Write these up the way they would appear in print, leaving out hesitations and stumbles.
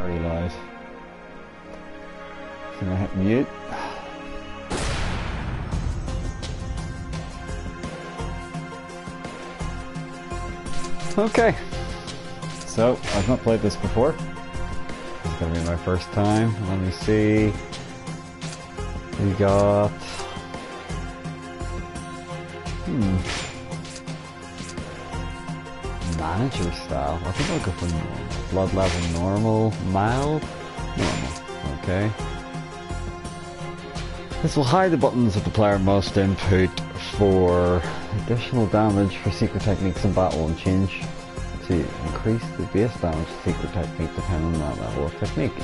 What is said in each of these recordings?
very loud. So I'm gonna hit mute. Okay. So, I've not played this before. This is gonna be my first time. Let me see. We got... Manager style. I think I'll go for normal. Blood level normal, mild, normal. Okay. This will hide the buttons that the player must input for additional damage for secret techniques in battle and change to increase the base damage to secret technique depending on that level of technique.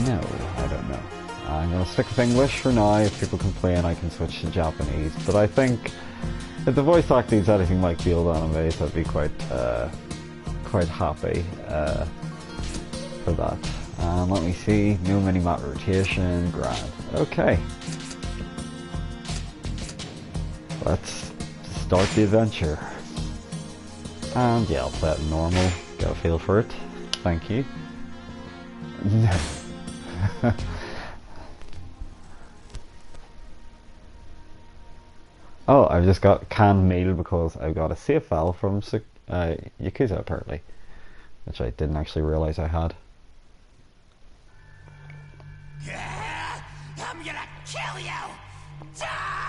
No, I don't know. I'm going to stick with English for now. If people complain, I can switch to Japanese. But I think if the voice acting is anything like the old animes, I'd be quite happy for that. And let me see, no mini-map rotation, grand. Okay. Let's start the adventure. And yeah, I'll play it normal, get a feel for it. Thank you. No. Oh, I've just got canned meal because I've got a save file from Yakuza apparently, which I didn't actually realize I had. Yeah, I'm gonna kill you! Die!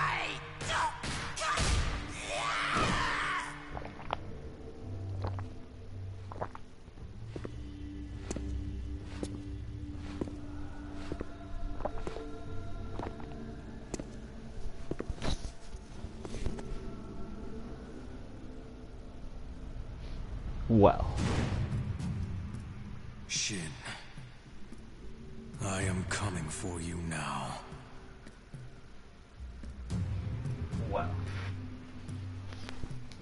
Well. Shin, I am coming for you now. Well.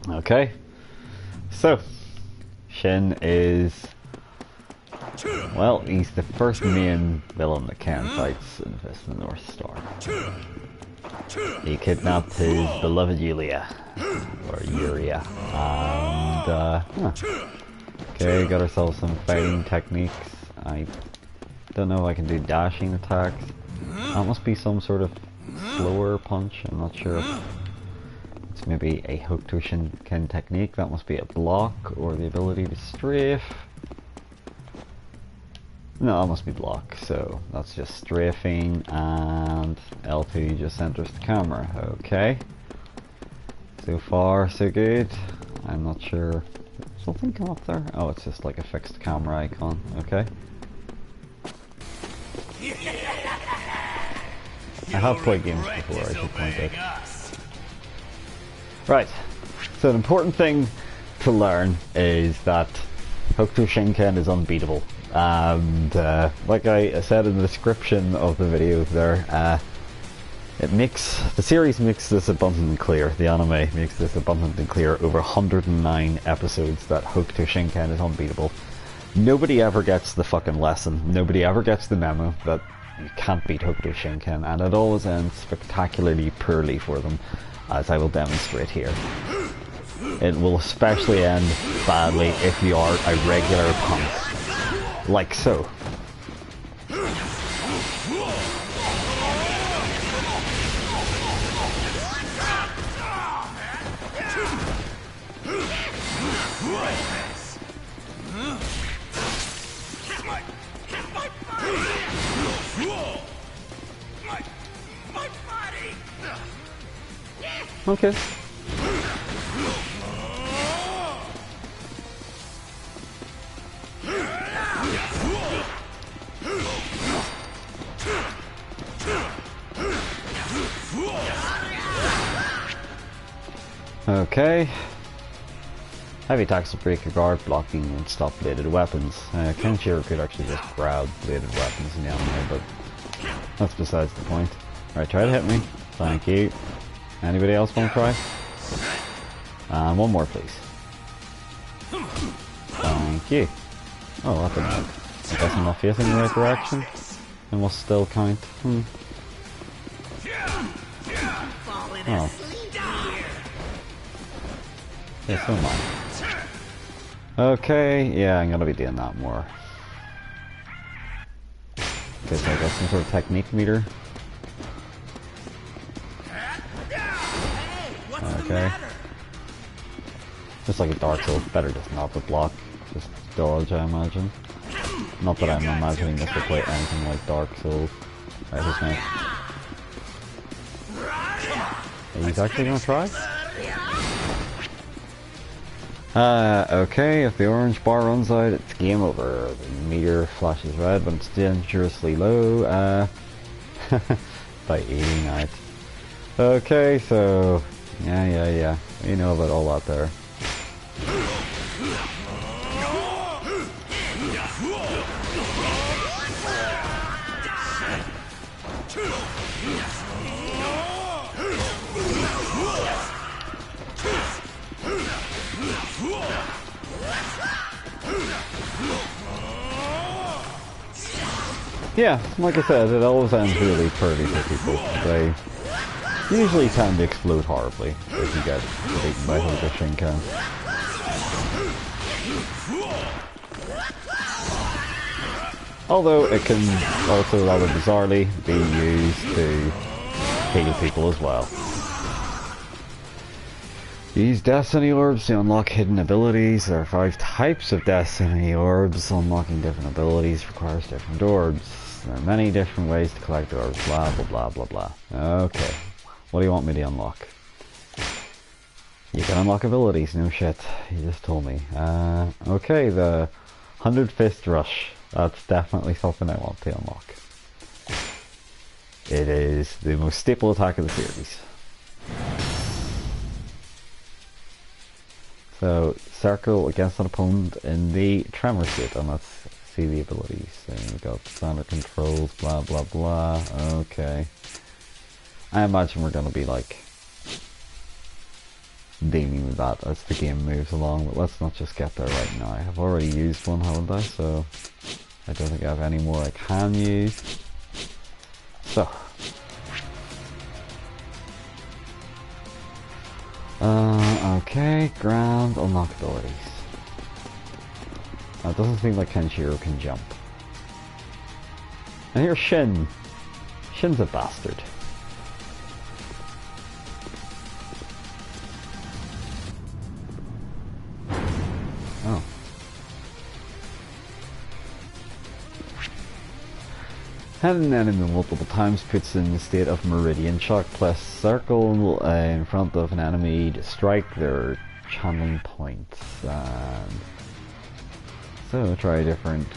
Okay. So, Shin is... Well, he's the first main villain that Ken fights in Fist of the North Star. He kidnapped his beloved Yulia, or Yuria, and okay, got ourselves some fighting techniques. I don't know if I can do dashing attacks. That must be some sort of slower punch, I'm not sure. It's maybe a Hokuto Shinken technique, that must be a block, or the ability to strafe. No, that must be block, so that's just strafing, and L2 just centers the camera. Okay. So far, so good. I'm not sure. Something come up there? Oh, it's just like a fixed camera icon. Okay. I have played games before, I should point out. Right. So the important thing to learn is that Hokuto Shinken is unbeatable. And like I said in the description of the video there, the series makes this abundantly clear, the anime makes this abundantly clear over 109 episodes that Hokuto Shinken is unbeatable. Nobody ever gets the fucking lesson, nobody ever gets the memo that you can't beat Hokuto Shinken, and it always ends spectacularly poorly for them, as I will demonstrate here. It will especially end badly if you are a regular punk. Like so. Okay. Okay. Heavy attacks will break your guard, blocking and stop bladed weapons. Kenshiro could actually just grab bladed weapons in the anime, but that's besides the point. Right, try to hit me. Thank you. Anybody else want to try? And one more, please. Thank you. Oh, that didn't work. I guess I'm not facing the right direction. And we'll still count. Oh. Yeah, so am I. Okay, yeah, I'm gonna be doing that more. Okay, so I got some sort of technique meter. Okay. Just like a Dark Souls, better just not to block, just dodge, I imagine. Not that I'm imagining this will play anything like Dark Souls. Right, who's next? He's actually gonna try? Okay, if the orange bar runs out, it's game over. The meter flashes red when it's dangerously low, by 89. Okay, so, yeah. You know about all that there. Yeah, like I said, it always ends really pretty for people. They usually tend to explode horribly if you get beaten by Hokuto Shinken. Although it can also rather bizarrely be used to heal people as well. Use Destiny Orbs to unlock hidden abilities. There are 5 types of Destiny Orbs. Unlocking different abilities requires different orbs. There are many different ways to collect orbs. Blah, blah, blah, blah, blah. Okay. What do you want me to unlock? You can unlock abilities. No shit. You just told me. Okay, the 100 Fist Rush. That's definitely something I want to unlock. It is the most staple attack of the series. So, circle against an opponent in the tremor state, and let's see the abilities. So we've got standard controls, blah blah blah. Okay. I imagine we're going to be like dealing with that as the game moves along, but let's not just get there right now. I've already used one, haven't I? So I don't think I have any more I can use. So okay, ground unlock abilities. It doesn't seem like Kenshiro can jump. And here's Shin. Shin's a bastard. Oh. Hitting an enemy multiple times puts in the state of meridian shock. Plus circle in front of an enemy to strike their channeling points. So try different.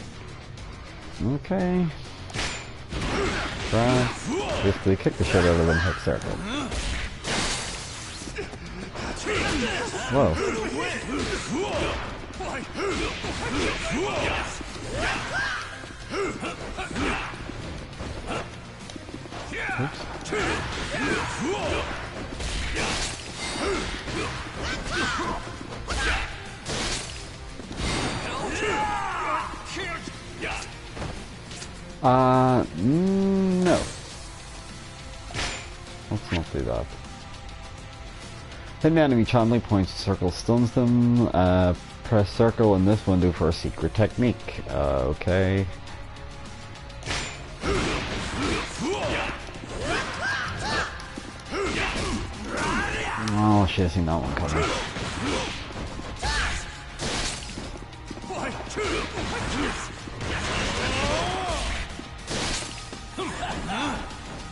Okay. Try. Basically kick the shit out of them, hit circle. Whoa. Oops. No. Let's not do that. Hidden enemy channeling points to circle stuns them. Press circle in this window for a secret technique. Okay. Oh shit, I seen that one coming.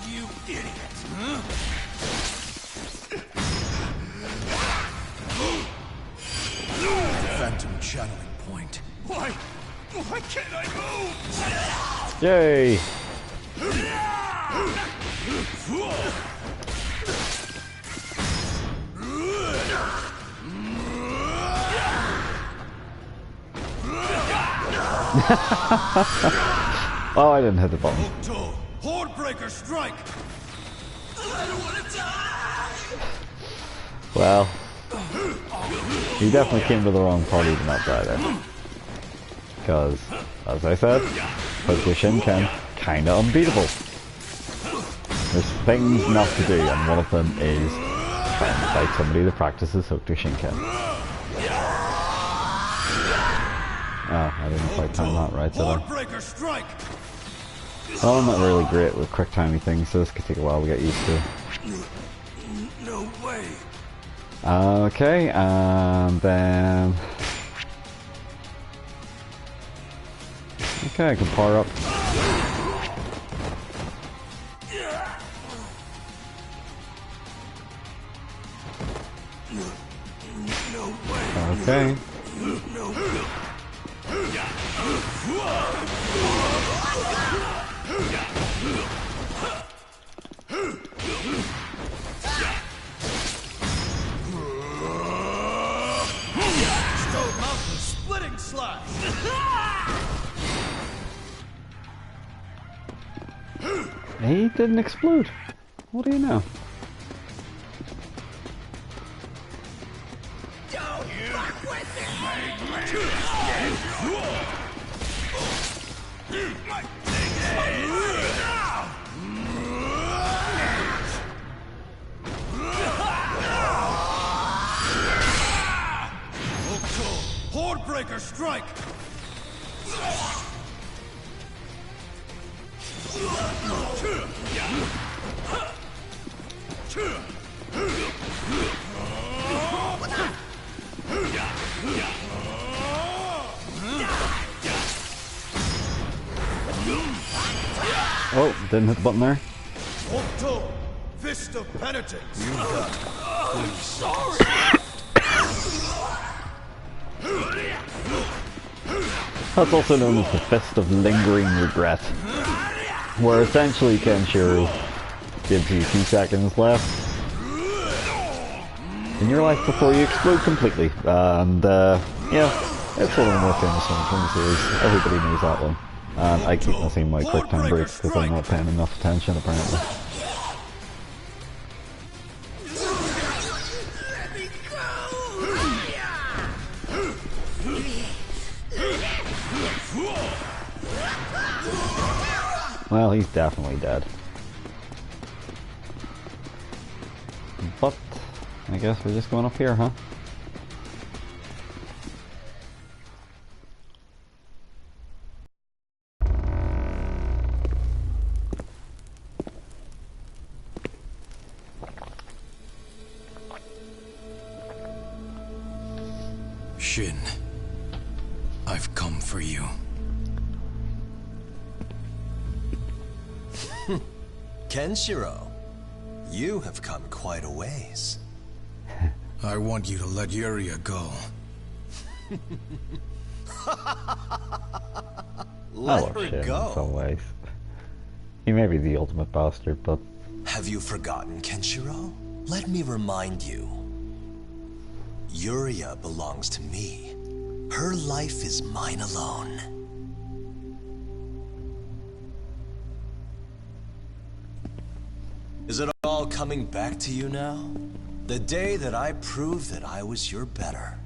You idiot! Phantom channeling point. Why can't I move? Yay! Oh, I didn't hit the button. Hokuto, Hordebreaker strike. I don't want to die. Well, you definitely came to the wrong party to not die there. Because, as I said, Hokuto Shinken, kinda unbeatable. There's things not to do, and one of them is trying to fight somebody that practices Hokuto Shinken. Oh, I didn't quite time that right, did I? Hordebreaker strike! Well, I'm not really great with quick timing things, so this could take a while to get used to. No way. Okay, and then... Okay, I can power up. Okay. Stone Mountain splitting slash! He didn't explode. What do you know? Hordebreaker strike! Oh, didn't hit the button there. Hokuto, fist of penitence! That's also known as the Fist of Lingering Regret, where essentially Kenshiro gives you 2 seconds left in your life before you explode completely. And yeah, it's one of the more famous ones from the series. Everybody knows that one. And I keep missing my quick time breaks because I'm not paying enough attention apparently. Well, he's definitely dead. But I guess we're just going up here, huh? Shin, I've come for you. Kenshiro, you have come quite a ways. I want you to let Yuria go. Let I her love Shin in go. some ways. He may be the ultimate bastard, but... Have you forgotten, Kenshiro? Let me remind you. Yuria belongs to me. Her life is mine alone. Is it all coming back to you now? The day that I proved that I was your better.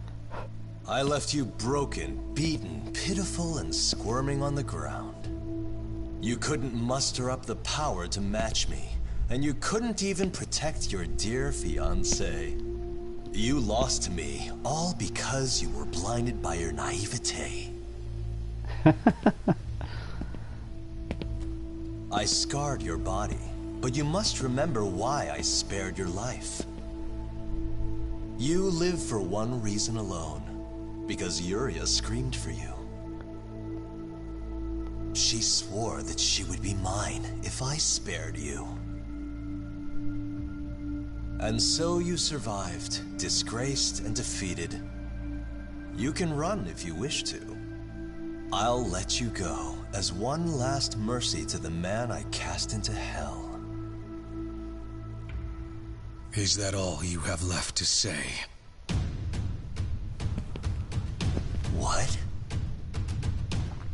I left you broken, beaten, pitiful, and squirming on the ground. You couldn't muster up the power to match me, and you couldn't even protect your dear fiancé. You lost to me, all because you were blinded by your naivete. I scarred your body, but you must remember why I spared your life. You live for one reason alone, because Yuria screamed for you. She swore that she would be mine if I spared you. And so you survived, disgraced and defeated. You can run if you wish to. I'll let you go as one last mercy to the man I cast into hell. Is that all you have left to say? What?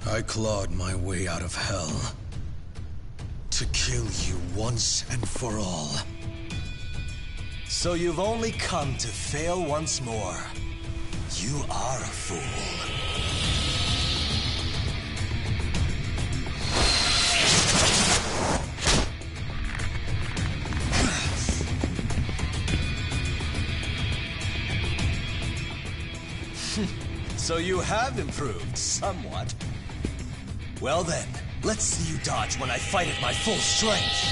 I clawed my way out of hell to kill you once and for all. So you've only come to fail once more. You are a fool. So you have improved somewhat. Well then, let's see you dodge when I fight at my full strength.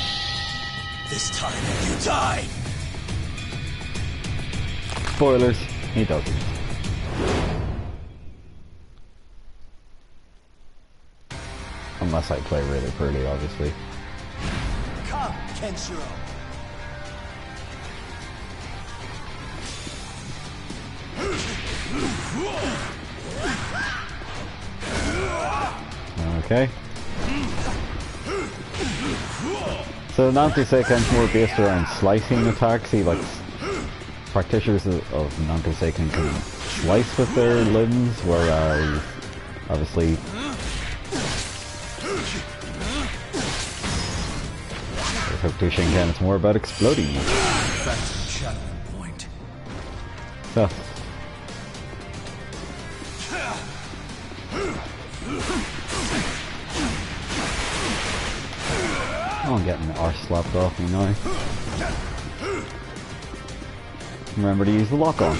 This time, you die! Spoilers, he doesn't. Unless I play really poorly, obviously. Come, Kenshiro! Okay. So Nante Seiken's more based around slicing attacks. He like practitioners of Nante Seiken can slice with their limbs, whereas obviously with Hokuto Shinken it's more about exploding. Phantom shadowing point. So. Oh, I'm getting the arse slapped off me now. Remember to use the lock on.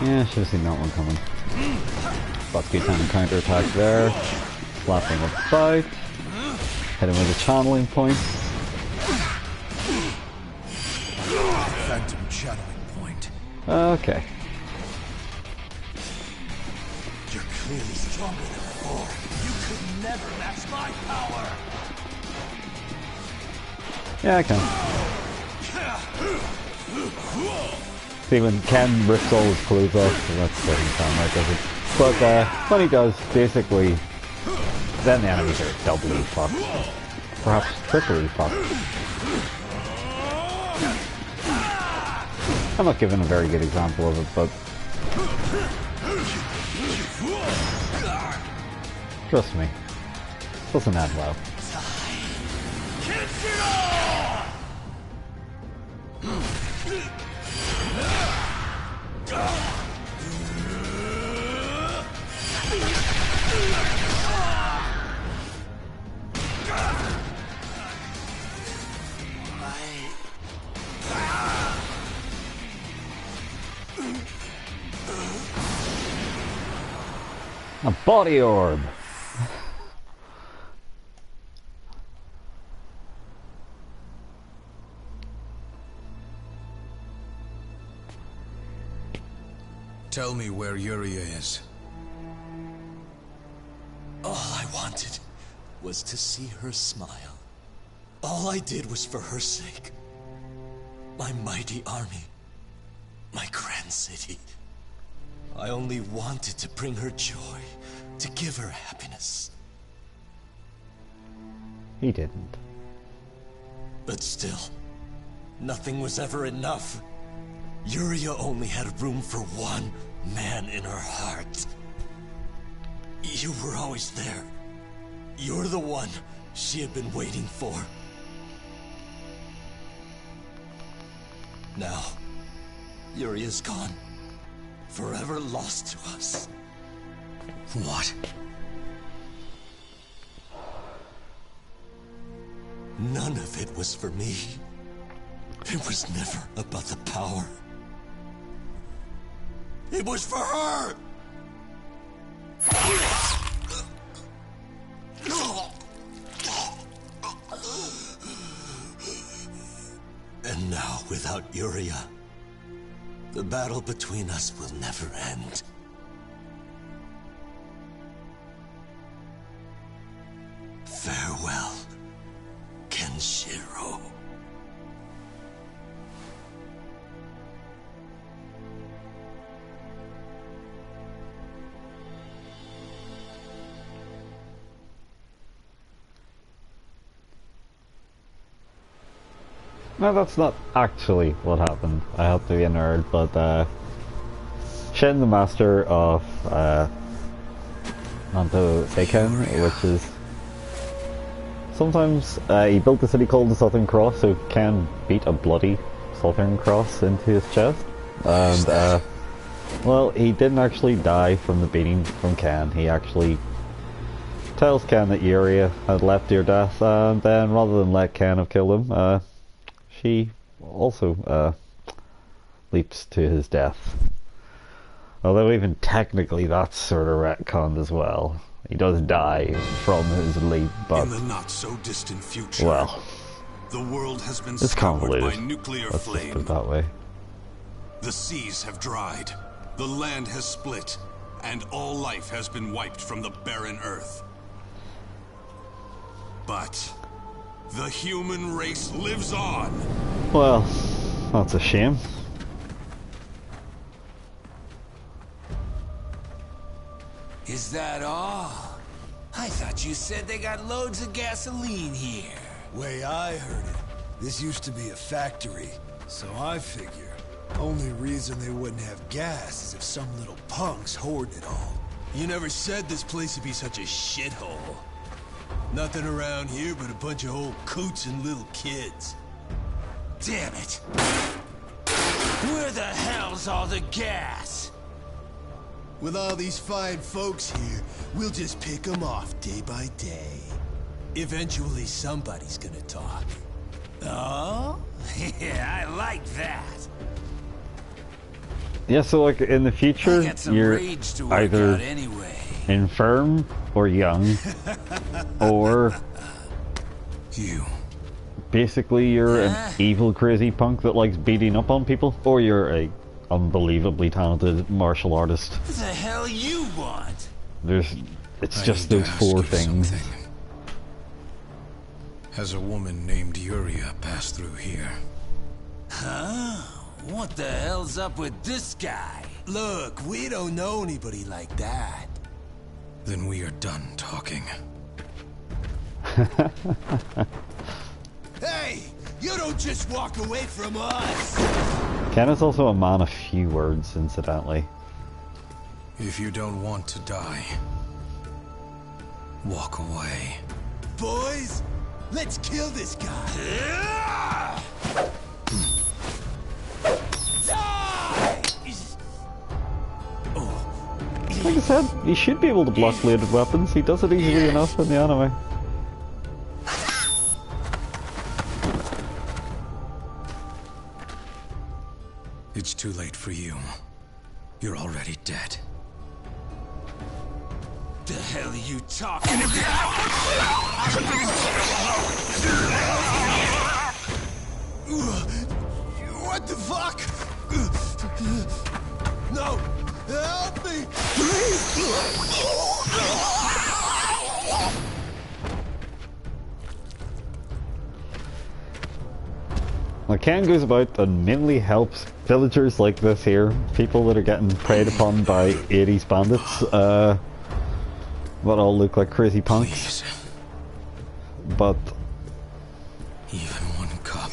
Yeah, should have seen that one coming. Butsky time counter attack there. Slapping about. Hit him with a channeling point. Phantom shadowing point. Okay. You're clearly stronger than before. You could never match my power. Yeah, I can. See, when Ken rips all his clothes off, so that's what he sound like, does it? But when he does, basically, then the enemies are doubly fucked. Perhaps triply fucked. I'm not giving a very good example of it, but trust me, it doesn't end well. A body orb! Tell me where Yuria is. All I wanted was to see her smile. All I did was for her sake. My mighty army. My grand city. I only wanted to bring her joy, to give her happiness. He didn't. But still, nothing was ever enough. Yuria only had room for one man in her heart. You were always there. You're the one she had been waiting for. Now, Yuria's gone. Forever lost to us. What? None of it was for me. It was never about the power. It was for her! And now, without Yuria, the battle between us will never end. Farewell, Kenshiro. No, that's not actually what happened. I have to be a nerd, but Shin, the master of Nante Seiken, which is sometimes he built a city called the Southern Cross, so Ken beat a bloody Southern Cross into his chest, and well, he didn't actually die from the beating from Ken. He actually tells Ken that Yuria had left near death, and then rather than let Ken have killed him, she also leaps to his death. Although even technically that's sort of retconned as well. He does die from his leap, but in the not so distant future, well, the world has been it's scoured by convoluted. nuclear Let's just put flame. it that way. The seas have dried, the land has split, and all life has been wiped from the barren earth. But the human race lives on. Well, that's a shame. Is that all? I thought you said they got loads of gasoline here. Way I heard it, this used to be a factory, so I figure only reason they wouldn't have gas is if some little punks hoarding it all. You never said this place would be such a shithole. Nothing around here but a bunch of old coots and little kids. Damn it! Where the hell's all the gas? With all these fine folks here, we'll just pick them off day by day. Eventually somebody's gonna talk. Oh? Yeah, I like that. Yeah, so like in the I future, got some you're rage to work either out anyway. infirm or young, or You. basically you're an evil crazy punk that likes beating up on people, or you're a unbelievably talented martial artist. What the hell you want? It's I just need to those ask four you things. something. Has a woman named Yuria passed through here? Huh? What the hell's up with this guy? Look, we don't know anybody like that. Then we are done talking. Hey! You don't just walk away from us! Ken is also a man of few words, incidentally. If you don't want to die, walk away. Boys, let's kill this guy! Like I said, he should be able to block bladed weapons. He does it easily enough in the anime. It's too late for you. You're already dead. The hell are you talking about? What the fuck? No! Help me! Well, Ken goes about and mainly helps villagers like this here, people that are getting preyed upon by 80s bandits, what all look like crazy punks. Please. But Even one cup.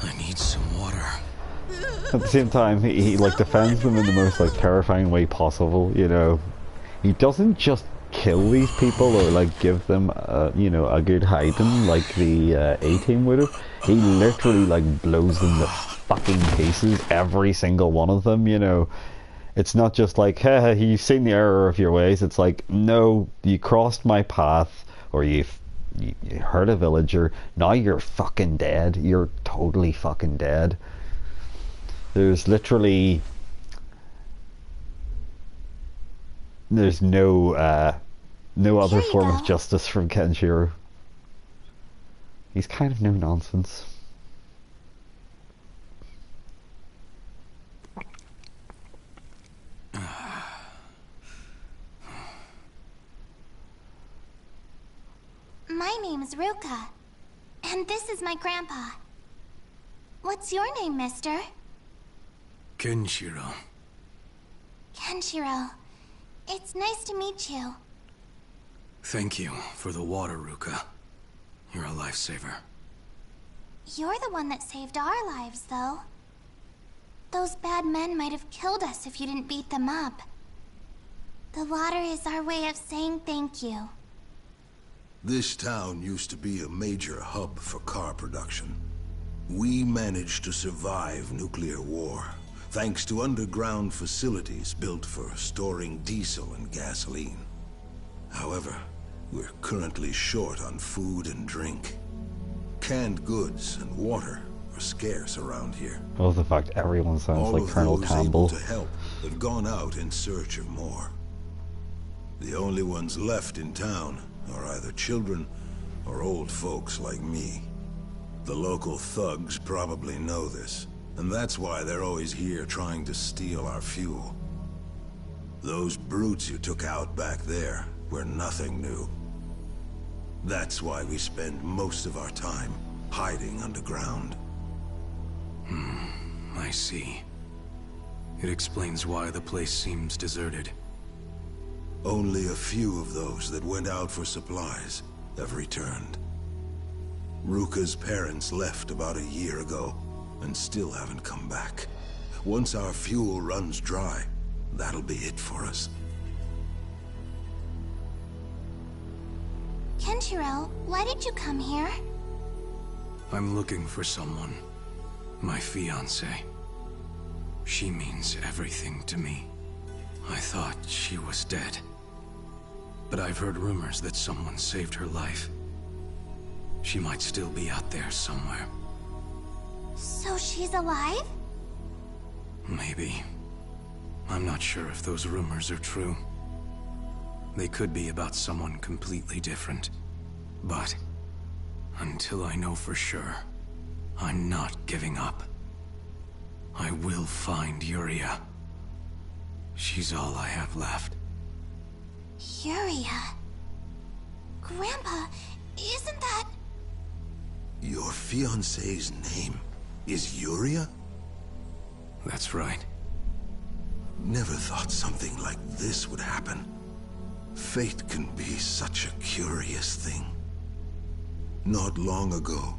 I need some water. at the same time, he like defends them in the most like terrifying way possible. You know, he doesn't just kill these people or like give them you know, a good hiding like the A-team would have. He literally like blows them to fucking pieces, every single one of them. You know, it's not just like, hey, you've seen the error of your ways. It's like, no, you crossed my path, or you hurt a villager. Now you're fucking dead. You're totally fucking dead. There's literally there's no other form of justice from Kenshiro. He's kind of no nonsense. My name's Ruka, and this is my grandpa. What's your name, mister? Kenshiro. Kenshiro. It's nice to meet you. Thank you for the water, Ruka. You're a lifesaver. You're the one that saved our lives, though. Those bad men might have killed us if you didn't beat them up. The water is our way of saying thank you. This town used to be a major hub for car production. We managed to survive nuclear war, thanks to underground facilities built for storing diesel and gasoline. However, We're currently short on food and drink. Canned goods and water are scarce around here. Oh, the fact everyone sounds All like of Colonel those Campbell. able to help have gone out in search of more. The only ones left in town are either children or old folks like me. The local thugs probably know this, and that's why they're always here trying to steal our fuel. Those brutes you took out back there were nothing new. That's why we spend most of our time hiding underground. I see. It explains why the place seems deserted. Only a few of those that went out for supplies have returned. Ruka's parents left about a year ago and still haven't come back. Once our fuel runs dry, that'll be it for us. Kenshiro, why did you come here? I'm looking for someone. My fiancée. She means everything to me. I thought she was dead. But I've heard rumors that someone saved her life. She might still be out there somewhere. So she's alive? Maybe. I'm not sure if those rumors are true. They could be about someone completely different. But until I know for sure, I'm not giving up. I will find Yuria. She's all I have left. Yuria. Grandpa, isn't that... Your fiancée's name is Yuria? That's right. Never thought something like this would happen. Fate can be such a curious thing. Not long ago,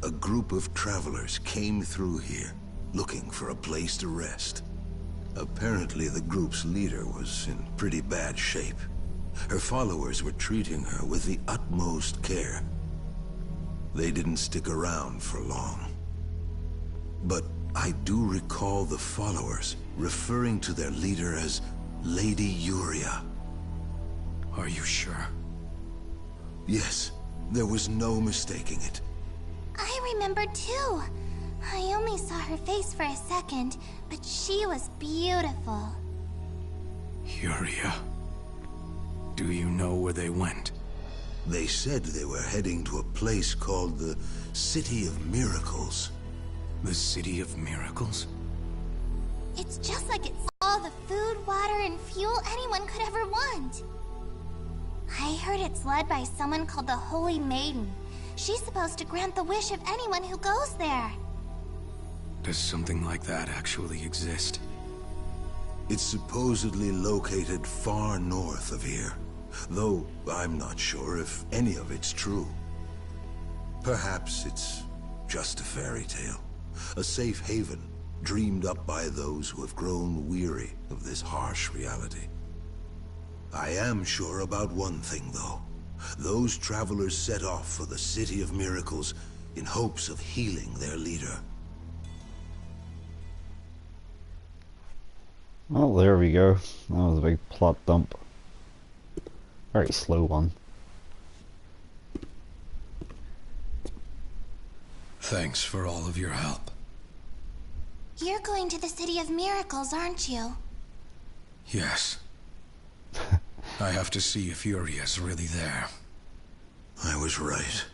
a group of travelers came through here, looking for a place to rest. Apparently the group's leader was in pretty bad shape. Her followers were treating her with the utmost care. They didn't stick around for long. But I do recall the followers referring to their leader as Lady Yuria. Are you sure? Yes, there was no mistaking it. I remember too. I only saw her face for a second, but she was beautiful. Yuria. Do you know where they went? They said they were heading to a place called the City of Miracles. The City of Miracles? It's just like it's all the food, water, and fuel anyone could ever want. I heard it's led by someone called the Holy Maiden. She's supposed to grant the wish of anyone who goes there. Does something like that actually exist? It's supposedly located far north of here, though I'm not sure if any of it's true. Perhaps it's just a fairy tale, a safe haven dreamed up by those who have grown weary of this harsh reality. I am sure about one thing, though. Those travelers set off for the City of Miracles in hopes of healing their leader. Well, there we go. That was a big plot dump. Very slow one. Thanks for all of your help. You're going to the City of Miracles, aren't you? Yes. I have to see if Yuria's really there. I was right.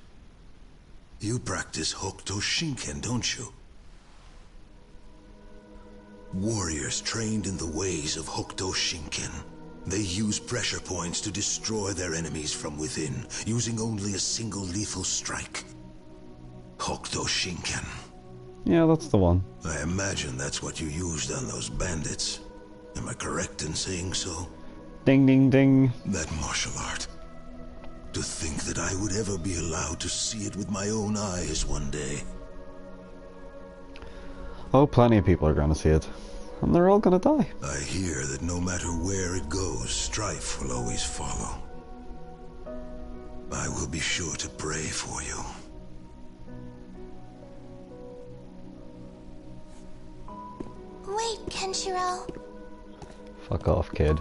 You practice Hokuto Shinken, don't you? Warriors trained in the ways of Hokuto Shinken. They use pressure points to destroy their enemies from within, using only a single lethal strike. Hokuto Shinken. Yeah, that's the one. I imagine that's what you used on those bandits. Am I correct in saying so? Ding ding ding. That martial art. To think that I would ever be allowed to see it with my own eyes one day. Oh, plenty of people are going to see it. And they're all going to die. I hear that no matter where it goes, strife will always follow. I will be sure to pray for you. Wait, Kenshiro. Fuck off, kid.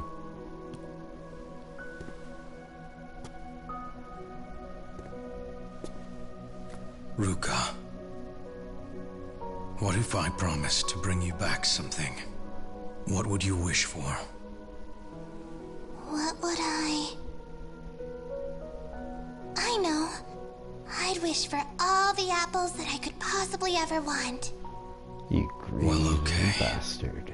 Ruka, what if I promised to bring you back something? What would you wish for? What would I know. I'd wish for all the apples that I could possibly ever want. You greedy bastard.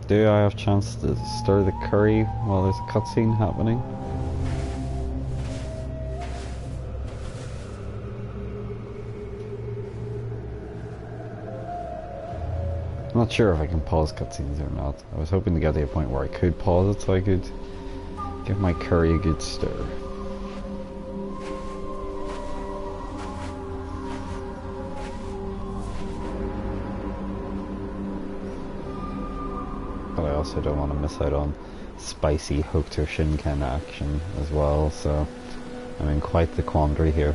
Do I have a chance to stir the curry while there's a cutscene happening? I'm not sure if I can pause cutscenes or not. I was hoping to get to a point where I could pause it so I could give my curry a good stir. But I also don't want to miss out on spicy Hokuto Shinken action as well, so I'm in quite the quandary here.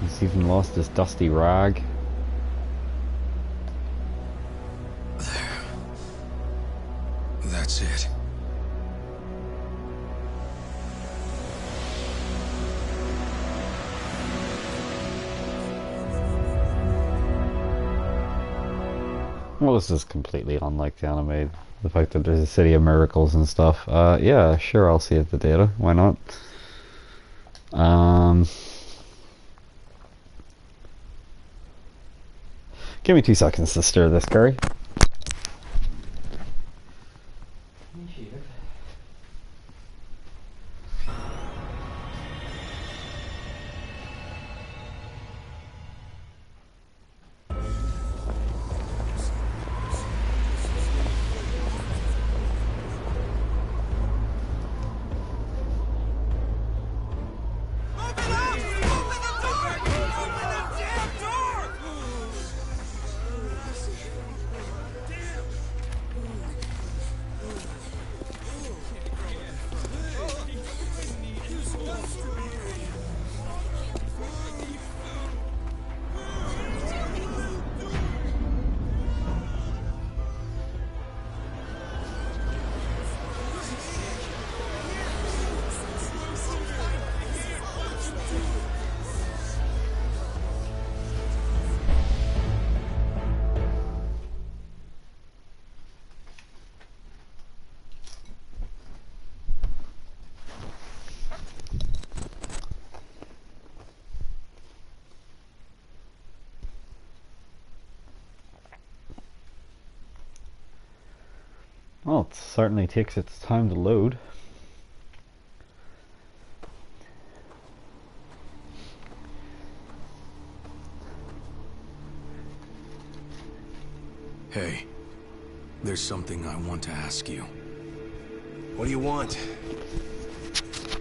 He's even lost his dusty rag. There. That's it. Well, this is completely unlike the anime. The fact that there's a city of miracles and stuff. Yeah, sure, I'll save the data. Why not? Give me 2 seconds to stir this curry. Well, it certainly takes its time to load. Hey, there's something I want to ask you. What do you want?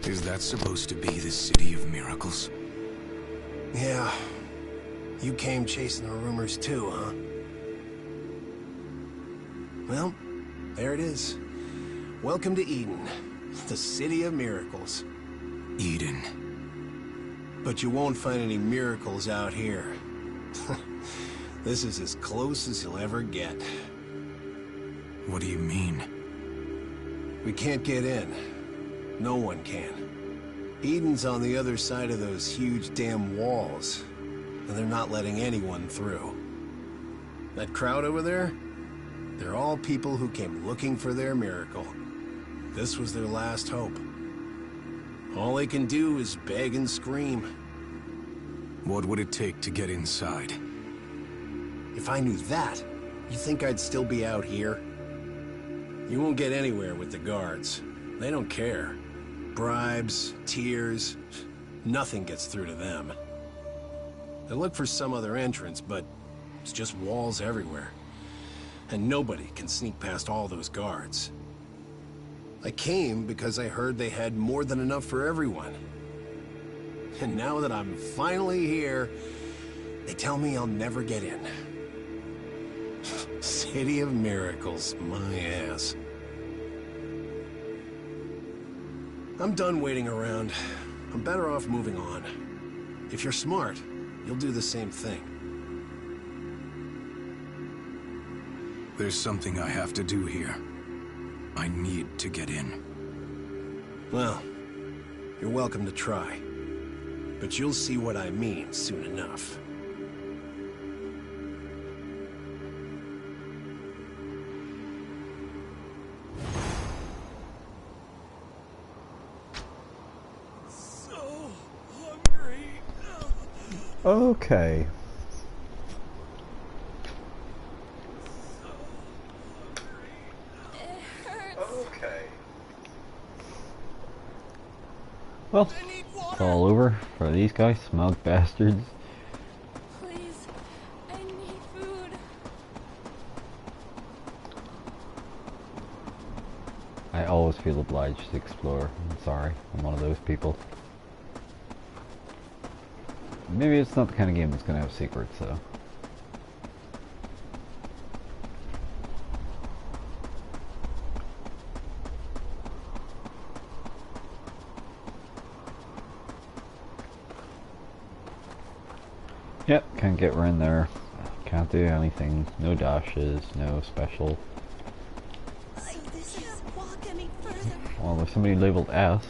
Is that supposed to be the City of Miracles? Yeah. You came chasing the rumors too, huh? Well, there it is. Welcome to Eden, the City of Miracles. Eden. But you won't find any miracles out here. This is as close as you'll ever get. What do you mean? We can't get in. No one can. Eden's on the other side of those huge damn walls, and they're not letting anyone through. That crowd over there? They're all people who came looking for their miracle. This was their last hope. All they can do is beg and scream. What would it take to get inside? If I knew that, you think I'd still be out here? You won't get anywhere with the guards. They don't care. Bribes, tears, nothing gets through to them. They look for some other entrance, but it's just walls everywhere. And nobody can sneak past all those guards. I came because I heard they had more than enough for everyone. And now that I'm finally here, they tell me I'll never get in. City of Miracles, my ass. I'm done waiting around. I'm better off moving on. If you're smart, you'll do the same thing. There's something I have to do here. I need to get in. Well, you're welcome to try. But you'll see what I mean soon enough. So hungry. Okay. Well, it's all over for these guys, smug bastards. Please, I need food. I always feel obliged to explore. I'm sorry, I'm one of those people. Maybe it's not the kind of game that's gonna have secrets, so. Yep, can't get in there. Can't do anything. No dashes, no special. This is walk any further. Well, there's somebody labeled S.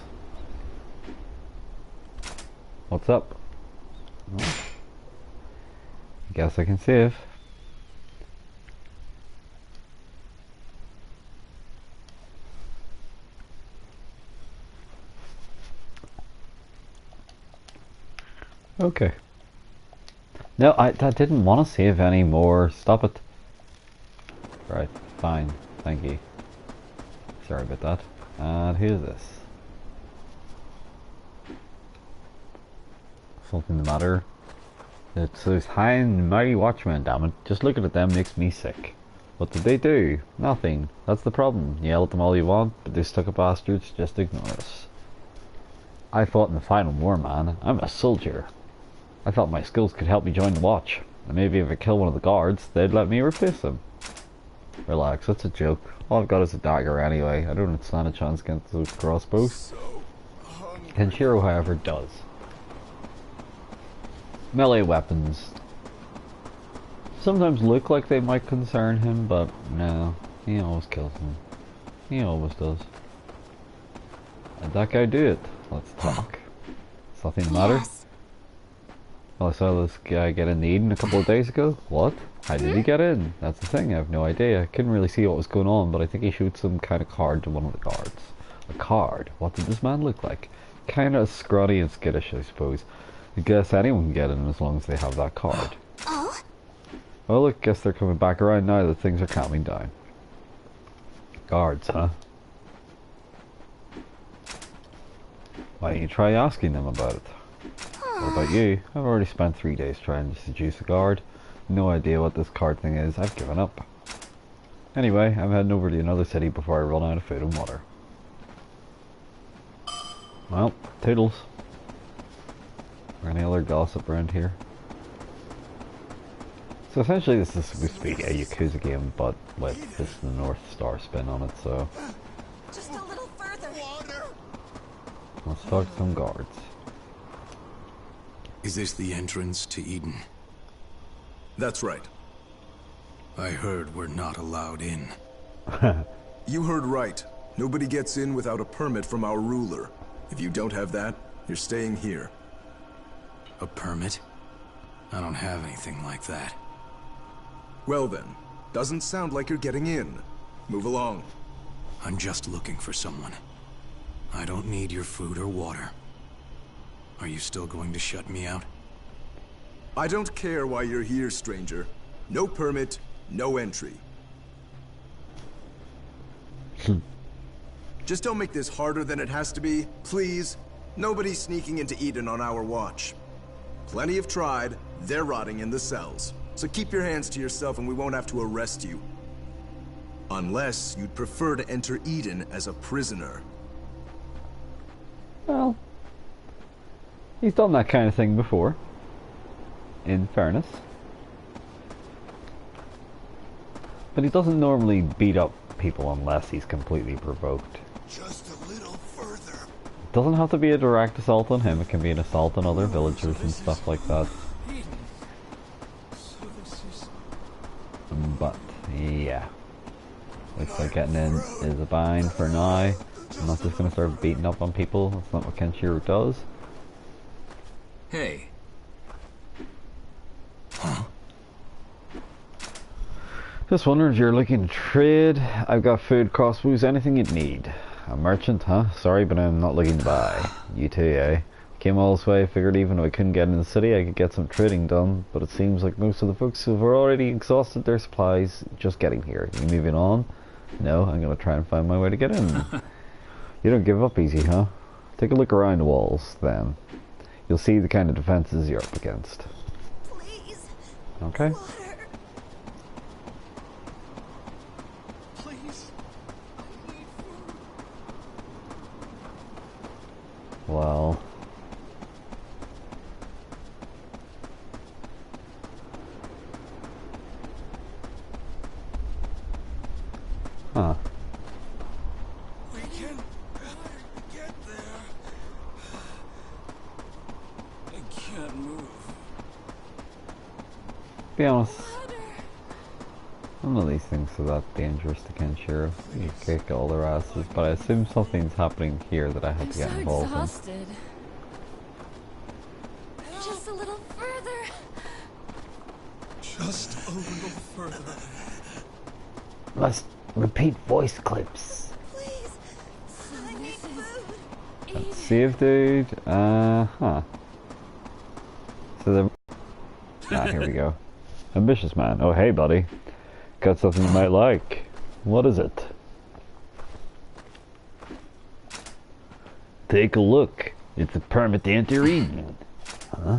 What's up? Oh. I guess I can save. Okay. No, I didn't want to save anymore. Stop it. Right, fine. Thank you. Sorry about that. And who's this? Something the matter? It's those high and mighty watchmen, damn it. Just looking at them makes me sick. What did they do? Nothing. That's the problem. Yell at them all you want, but these stuck-up bastards just ignore us. I fought in the final war, man. I'm a soldier. I thought my skills could help me join the watch. And maybe if I kill one of the guards, they'd let me replace him. Relax, that's a joke. All I've got is a dagger anyway. I don't stand a chance against those crossbows. Kenshiro, however, does. Melee weapons sometimes look like they might concern him, but no. He always kills them. He always does. And that guy do it. Let's talk. Something the matter? Well, I saw this guy get in the Eden a couple of days ago. What? How did he get in? That's the thing, I have no idea. I couldn't really see what was going on, but I think he showed some kind of card to one of the guards. A card? What did this man look like? Kinda scrawny and skittish, I suppose. I guess anyone can get in as long as they have that card. Oh? Well, look, guess they're coming back around now that things are calming down. Guards, huh? Why don't you try asking them about it? What about you? I've already spent 3 days trying to seduce a guard. No idea what this card thing is. I've given up. Anyway, I'm heading over to another city before I run out of food and water. Well, toodles. Any other gossip around here? So essentially this is supposed to be a Yakuza game, but with just the North Star spin on it, so... Just a little further. Let's talk to some guards. Is this the entrance to Eden? That's right. I heard we're not allowed in. You heard right. Nobody gets in without a permit from our ruler. If you don't have that, you're staying here. A permit? I don't have anything like that. Well then, doesn't sound like you're getting in. Move along. I'm just looking for someone. I don't need your food or water. Are you still going to shut me out? I don't care why you're here, stranger. No permit, no entry. Just don't make this harder than it has to be, please. Nobody's sneaking into Eden on our watch. Plenty have tried, they're rotting in the cells. So keep your hands to yourself and we won't have to arrest you. Unless you'd prefer to enter Eden as a prisoner. Well, he's done that kind of thing before, in fairness. But he doesn't normally beat up people unless he's completely provoked. Just a little further. It doesn't have to be a direct assault on him, it can be an assault on other villagers and stuff like that. But, yeah. Looks like getting in is a bind for now. I'm not just gonna start beating up on people, that's not what Kenshiro does. Hey. Just wondering if you're looking to trade. I've got food, crossbows, anything you'd need. A merchant, huh? Sorry, but I'm not looking to buy. You too, eh? Came all this way, figured even if I couldn't get in the city, I could get some trading done, but it seems like most of the folks have already exhausted their supplies just getting here. You moving on? No, I'm gonna try and find my way to get in. You don't give up easy, huh? Take a look around the walls, then. You'll see the kind of defenses you're up against. Please. Okay. Water. Please. I need food. Well... Huh. We can get there. I can't move. Be honest, none of these things are that dangerous to Kenshiro. You kick all their asses, but I assume something's happening here that I have to get involved Exhausted. Just a little further. Just a little further. in. Let's repeat voice clips. Please. I need food. Let's save, dude. Huh. So the... here we go. Ambitious man. Oh, hey, buddy. Got something you might like. What is it? Take a look. It's a permit to enter Eden. Huh?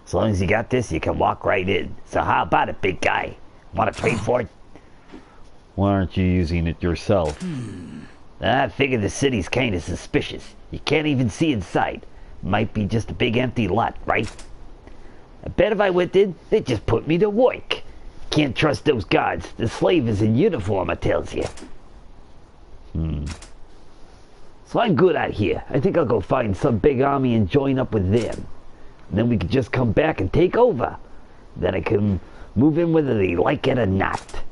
As long as you got this, you can walk right in. So how about it, big guy? Want to trade for it? Why aren't you using it yourself? I figure the city's kind of suspicious. You can't even see inside. Might be just a big empty lot, right? I bet if I went in, they'd just put me to work. Can't trust those guards. The slave is in uniform, I tells you. So I'm good out here. I think I'll go find some big army and join up with them. And then we can just come back and take over. Then I can move in whether they like it or not.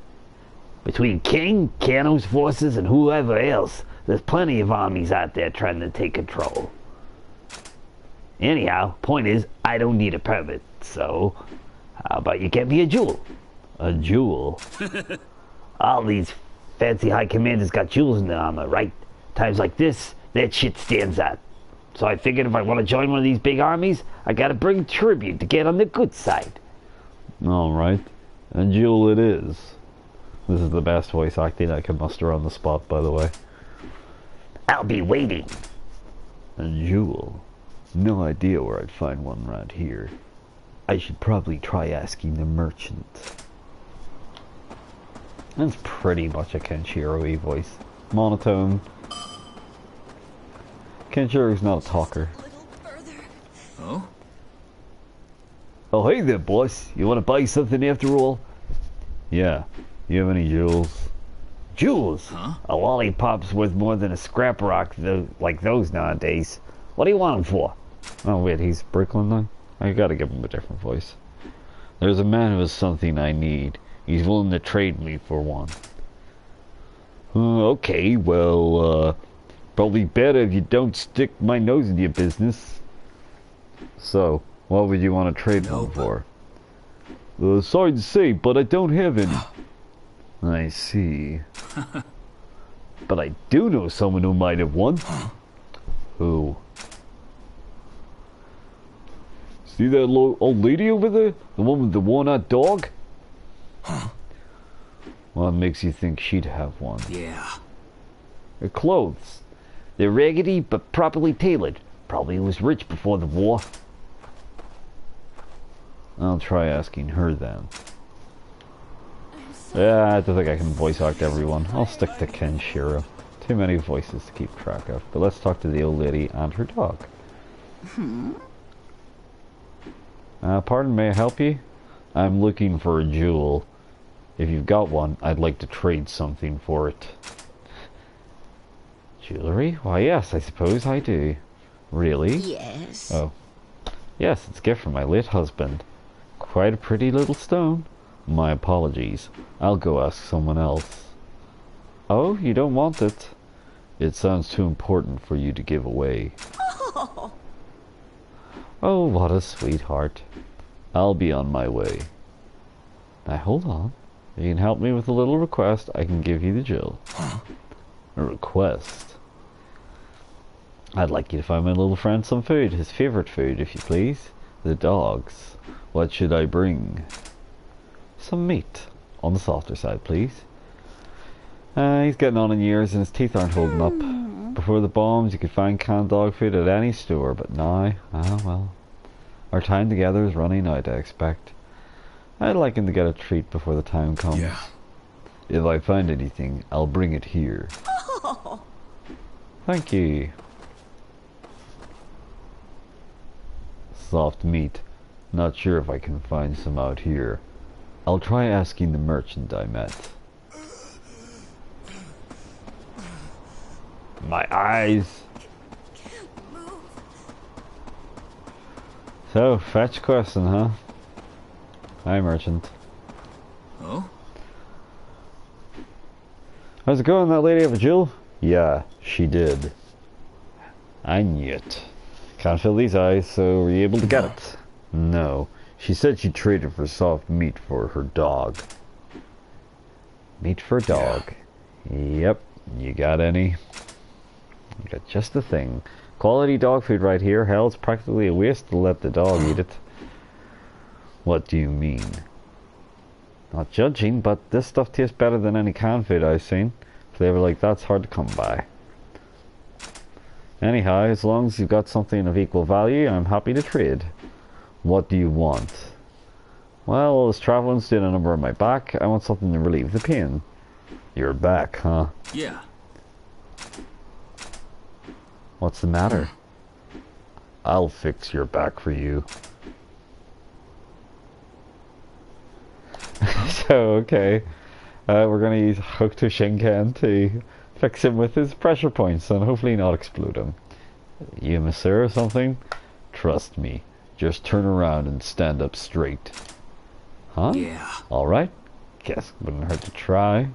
Between King, Kano's forces, and whoever else, there's plenty of armies out there trying to take control. Anyhow, point is, I don't need a permit, so how about you get me a jewel? A jewel? All these fancy high commanders got jewels in their armor, right? Times like this, that shit stands out. So I figured if I want to join one of these big armies, I gotta bring tribute to get on the good side. Alright. A jewel it is. This is the best voice acting I can muster on the spot, by the way. I'll be waiting. A jewel? No idea where I'd find one around here. I should probably try asking the merchant. That's pretty much a Kenshiro-y voice. Monotone. Kenshiro's not a talker. Oh? Oh, hey there, boss. You want to buy something after all? Yeah. You have any jewels? Jewels? Huh? A lollipop's worth more than a scrap rock like those nowadays. What do you want them for? Oh, wait, he's Brooklyn now? I gotta give him a different voice. There's a man who has something I need. He's willing to trade me for one. Okay, well, probably better if you don't stick my nose into your business. So, what would you want to trade one for? Sorry to say, but I don't have any. I see. But I do know someone who might have one. Who? See that old lady over there? The one with the worn-out dog? What makes you think she'd have one? Yeah. Her clothes. They're raggedy but properly tailored. Probably was rich before the war. I'll try asking her then. Yeah, I don't think I can voice act everyone. I'll stick to Kenshiro. Too many voices to keep track of. But let's talk to the old lady and her dog. Pardon, may I help you? I'm looking for a jewel. If you've got one, I'd like to trade something for it. Jewelry? Why, yes, I suppose I do. Really? Yes. Oh. Yes, it's a gift from my late husband. Quite a pretty little stone. My apologies. I'll go ask someone else. Oh, you don't want it? It sounds too important for you to give away. Oh, what a sweetheart. I'll be on my way. Now, hold on. If you can help me with a little request, I can give you the jewel. A request? I'd like you to find my little friend some food. His favorite food, if you please. The dog's. What should I bring? Some meat. On the softer side, please. He's getting on in years and his teeth aren't holding up. Before the bombs, you could find canned dog food at any store, but now, well. Our time together is running out, I expect. I'd like him to get a treat before the time comes. Yeah. If I find anything, I'll bring it here. Thank you. Soft meat. Not sure if I can find some out here. I'll try asking the merchant I met. My eyes. So, fetch question, huh? Hi, merchant. Oh? How's it going, that lady have a jewel? Yeah, she did. I knew it. Can't fill these eyes, so were you able to get it? No. She said she traded for soft meat for her dog. Meat for dog. Yeah. Yep. You got any? You got just the thing. Quality dog food right here. Hell, it's practically a waste to let the dog eat it. What do you mean? Not judging, but this stuff tastes better than any canned food I've seen. Flavor like that's hard to come by. Anyhow, as long as you've got something of equal value, I'm happy to trade. What do you want? Well, all this traveling's doing a number on my back. I want something to relieve the pain. Your back, huh? Yeah. What's the matter? I'll fix your back for you. So, okay. We're gonna use Hokuto Shinken to fix him with his pressure points and hopefully not explode him. You miss her or something? Trust me. Just turn around and stand up straight. Huh? Yeah. Alright. Guess wouldn't hurt to try.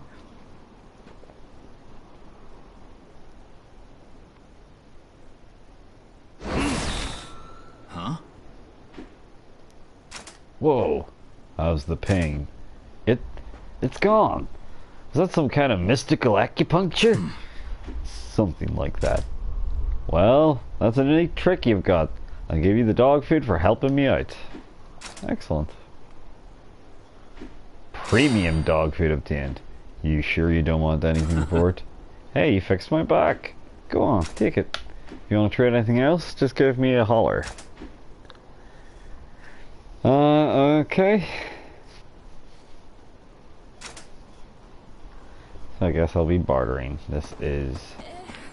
Huh? Whoa. How's the pain? It's gone. Is that some kind of mystical acupuncture? Something like that. Well, that's a neat trick you've got. I'll give you the dog food for helping me out. Excellent. Premium dog food obtained. You sure you don't want anything for it? Hey, you fixed my back. Go on, take it. If you want to trade anything else, just give me a holler. Okay. I guess I'll be bartering. This is,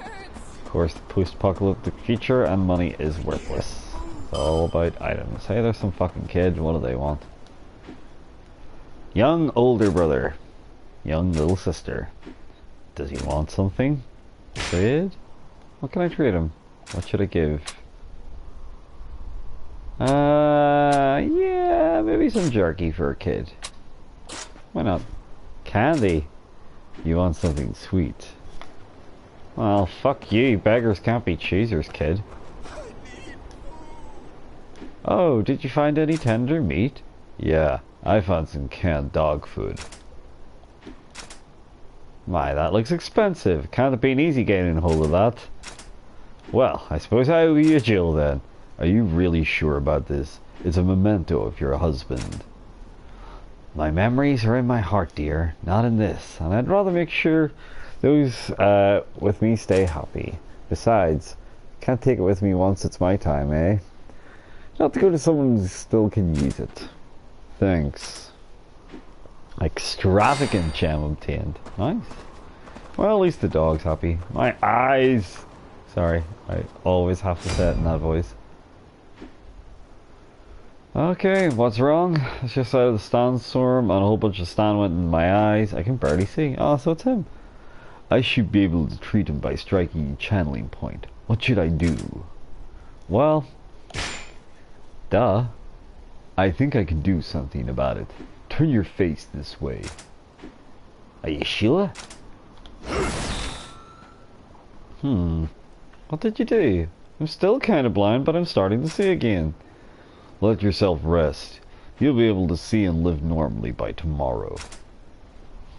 of course, the post-apocalyptic future, and money is worthless. It's all about items. Hey, there's some fucking kids. What do they want? Young older brother. Young little sister. Does he want something? Trade? What can I trade him? What should I give? Yeah, maybe some jerky for a kid. Why not? Candy. You want something sweet. Well, fuck you. Beggars can't be choosers, kid. Oh, did you find any tender meat? Yeah, I found some canned dog food. My, that looks expensive. Can't have been easy getting a hold of that. Well, I suppose I owe you a jewel then. Are you really sure about this? It's a memento of your husband. My memories are in my heart, dear, not in this, and I'd rather make sure Those with me stay happy. Besides, can't take it with me once it's my time, eh? Not to go to someone who still can use it. Thanks. Extravagant gem obtained. Nice. Well, at least the dog's happy. My eyes! Sorry, I always have to say it in that voice. Okay, what's wrong? It's just out of the sandstorm and a whole bunch of sand went in my eyes. I can barely see. Oh, so it's him. I should be able to treat him by striking a channeling point. What should I do? Well, duh. I think I can do something about it. Turn your face this way. Are you sure? What did you do? I'm still kind of blind, but I'm starting to see again. Let yourself rest. You'll be able to see and live normally by tomorrow.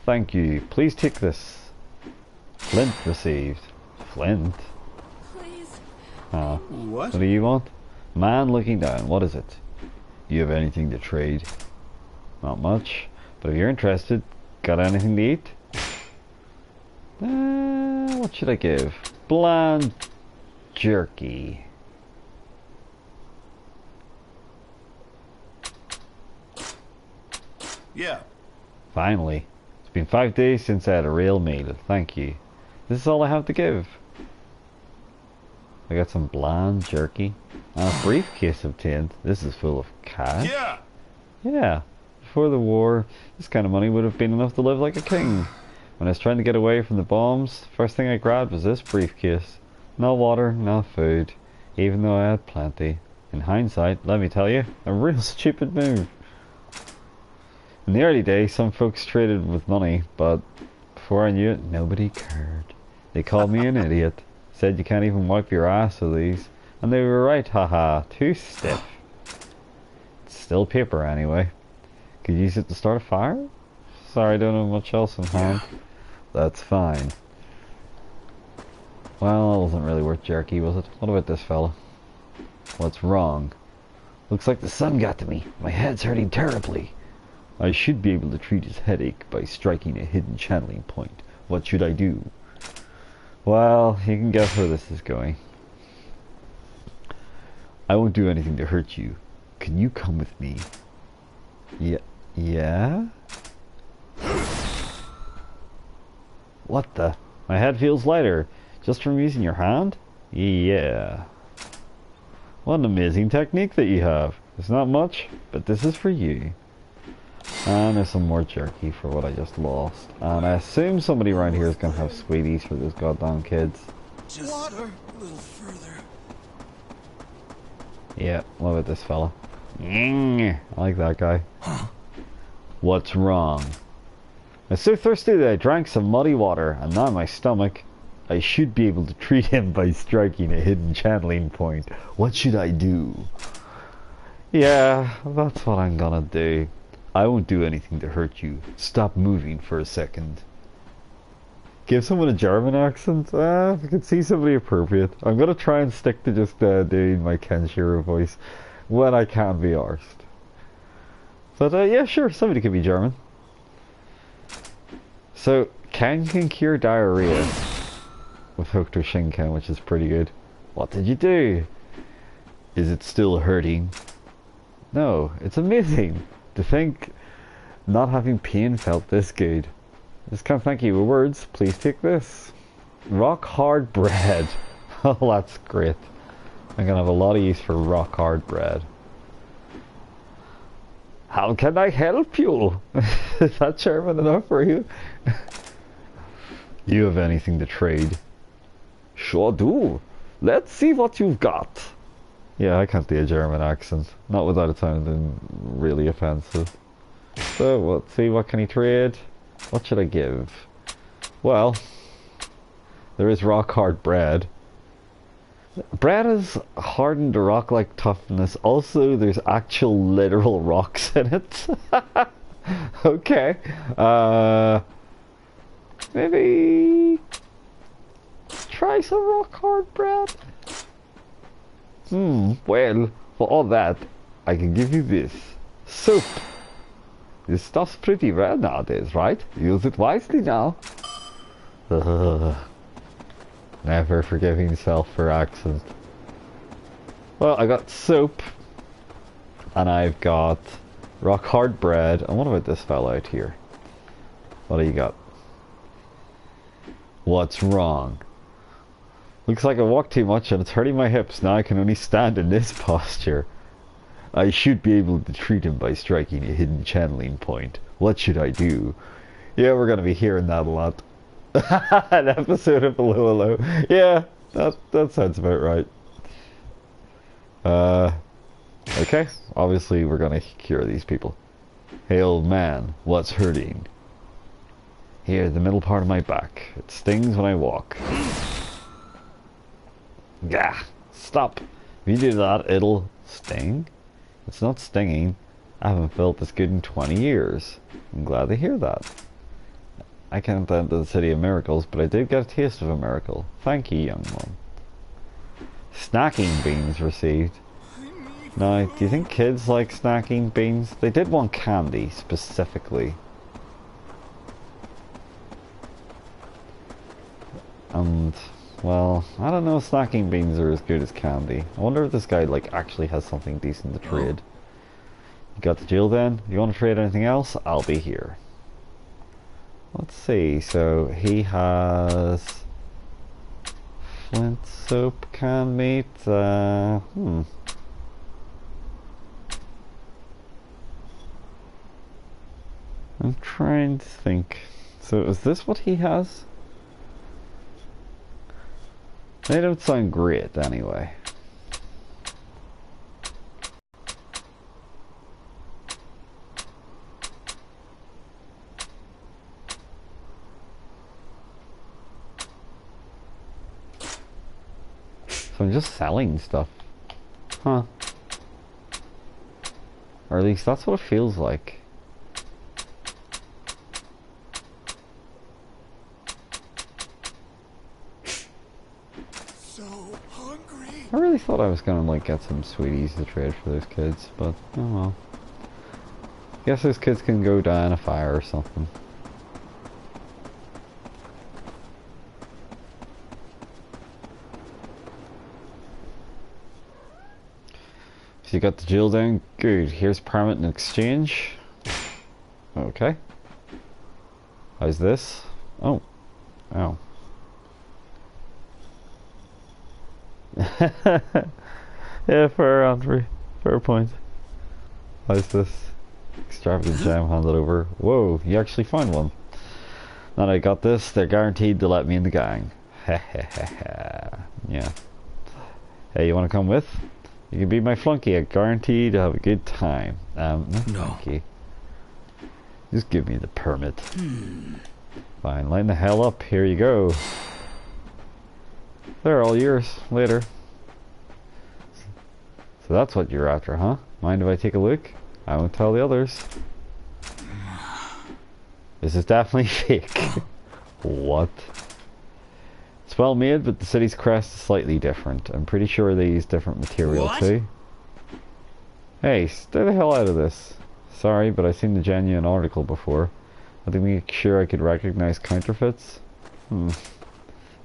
Thank you. Please take this. Flint received. Flint? Please. Oh. What? What do you want? Man looking down. What is it? You have anything to trade? Not much. But if you're interested, got anything to eat? What should I give? Bland jerky. Yeah. Finally. It's been 5 days since I had a real meal. Thank you. This is all I have to give. I got some bland jerky. And a briefcase obtained. This is full of cash. Yeah. Yeah. Before the war, this kind of money would have been enough to live like a king. When I was trying to get away from the bombs, first thing I grabbed was this briefcase. No water, no food. Even though I had plenty. In hindsight, let me tell you, a real stupid move. In the early days, some folks traded with money, but before I knew it, nobody cared. They called me an idiot. Said you can't even wipe your ass with these. And they were right, haha. Too stiff. It's still paper anyway. Could use it to start a fire? Sorry, I don't have much else in hand. That's fine. Well, that wasn't really worth jerky, was it? What about this fella? What's wrong? Looks like the sun got to me. My head's hurting terribly. I should be able to treat his headache by striking a hidden channeling point. What should I do? Well, you can guess where this is going. I won't do anything to hurt you. Can you come with me? Yeah? What the? My head feels lighter. Just from using your hand? Yeah. What an amazing technique that you have. It's not much, but this is for you. And there's some more jerky for what I just lost. And I assume somebody around here is going to have sweeties for those goddamn kids. Just water. A little further. Yeah, what about this fella? I like that guy. What's wrong? I'm so thirsty that I drank some muddy water, and now my stomach. I should be able to treat him by striking a hidden channeling point. What should I do? Yeah, that's what I'm gonna do. I won't do anything to hurt you. Stop moving for a second. Give someone a German accent? If I could see somebody appropriate. I'm gonna try and stick to just doing my Kenshiro voice when I can be arsed. But yeah, sure, somebody could be German. So, can cure diarrhea with Hokuto Shinken, which is pretty good. What did you do? Is it still hurting? No, it's amazing to think not having pain felt this good. Just can't thank you with words. Please take this. Rock hard bread. Oh, that's great. I'm gonna have a lot of use for rock hard bread. How can I help you? Is that German enough for you? You have anything to trade? Sure do. Let's see what you've got. Yeah, I can't do a German accent. Not without it sounding really offensive. So, let's see, what can he trade? What should I give? Well, there is rock hard bread. Bread is hardened to rock-like toughness. Also, there's actual literal rocks in it. Okay. Maybe try some rock hard bread. Well, for all that, I can give you this. Soap. This stuff's pretty rare nowadays, right? Use it wisely now. Never forgiving self for accent. Well, I got soap. And I've got rock hard bread. And what about this fella out here? What do you got? What's wrong? Looks like I walk too much and it's hurting my hips. Now I can only stand in this posture. I should be able to treat him by striking a hidden channeling point. What should I do? Yeah, we're gonna be hearing that a lot. An episode of Below Hello. Yeah, that sounds about right. Okay, obviously we're gonna cure these people. Hey old man, what's hurting? Here, the middle part of my back. It stings when I walk. Gah! Stop! If you do that, it'll sting? It's not stinging. I haven't felt this good in 20 years. I'm glad to hear that. I can't enter the City of Miracles, but I did get a taste of a miracle. Thank you, young one. Snacking beans received. Now, do you think kids like snacking beans? They did want candy, specifically. And, well, I don't know if snacking beans are as good as candy. I wonder if this guy, like, actually has something decent to trade. You got the deal then? You want to trade anything else? I'll be here. Let's see, so he has... flint soap can meat, I'm trying to think. So is this what he has? They don't sound great anyway. So I'm just selling stuff. Huh. Or at least that's what it feels like. I really thought I was gonna like get some sweeties to trade for those kids, but oh well. Guess those kids can go die in a fire or something. So you got the jail down? Good. Here's permit in exchange. Okay. How's this? Oh. Oh. Yeah, fair, Andre. Fair point. How's this? Extravagant gem handed over. Whoa, you actually found one. Now that I got this, they're guaranteed to let me in the gang. Yeah. Hey, you want to come with? You can be my flunky. I guarantee to have a good time. No. Flunky. Just give me the permit. Fine, line the hell up. Here you go. They're all yours. Later. So that's what you're after, huh? Mind if I take a look? I won't tell the others. This is definitely fake. What? It's well made, but the city's crest is slightly different. I'm pretty sure they use different material too. Hey, stay the hell out of this. Sorry, but I've seen the genuine article before. I think make sure I could recognize counterfeits.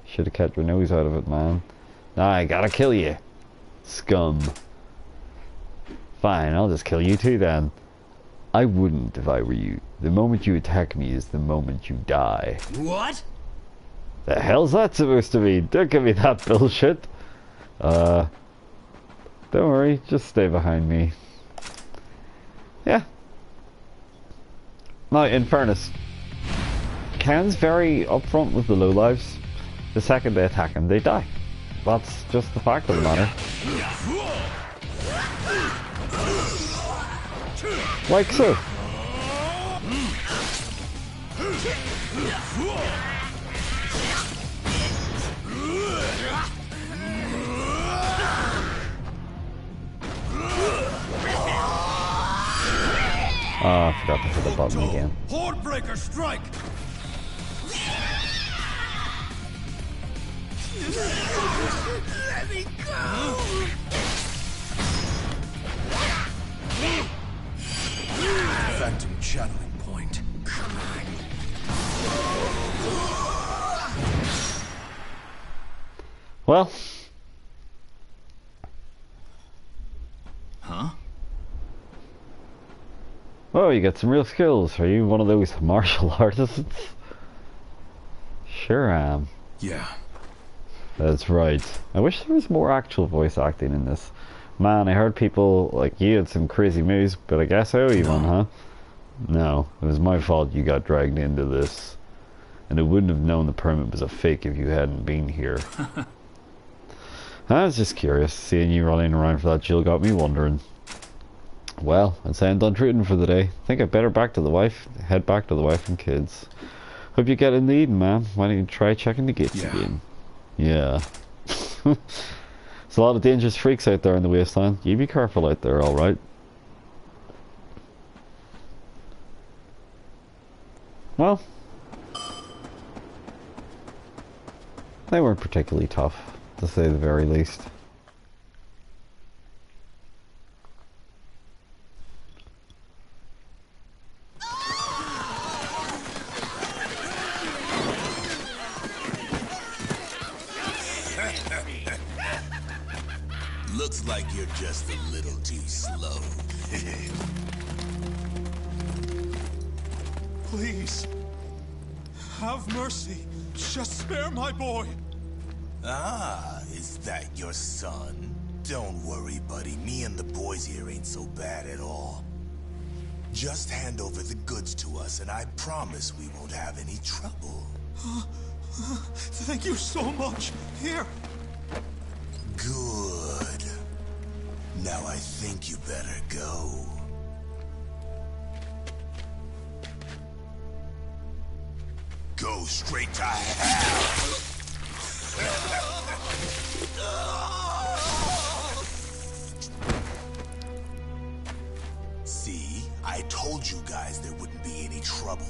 Should have kept your nose out of it, man. Nah, I gotta kill you. Scum. Fine, I'll just kill you too then. I wouldn't if I were you. The moment you attack me is the moment you die. What? The hell's that supposed to mean? Don't give me that bullshit. Don't worry, just stay behind me. Yeah. Now, in fairness, Ken's very upfront with the lowlives. The second they attack him, they die. That's just the fact of the matter. Like so. Oh, I forgot to hit the button again. Hordebreaker strike! Let me go! Phantom channeling point. Come on. Well. Huh? Oh, you got some real skills. Are you one of those martial artists? Sure am. Yeah. That's right. I wish there was more actual voice acting in this. Man, I heard people like you had some crazy moves, but I guess I owe you one, huh? No, it was my fault you got dragged into this. And I wouldn't have known the permit was a fake if you hadn't been here. I was just curious. Seeing you running around for that Jill got me wondering. Well, I'd say I'm done treating for the day. Think I'd better head back to the wife and kids. Hope you get in the eating, man. Why don't you try checking the gates again? Yeah. There's a lot of dangerous freaks out there in the wasteland. You be careful out there, alright? Well, they weren't particularly tough, to say the very least. Looks like you're just a little too slow. Please, have mercy. Just spare my boy. Ah, is that your son? Don't worry, buddy. Me and the boys here ain't so bad at all. Just hand over the goods to us, and I promise we won't have any trouble. Thank you so much. Here. Good. Now I think you better go. Go straight to hell! See? I told you guys there wouldn't be any trouble.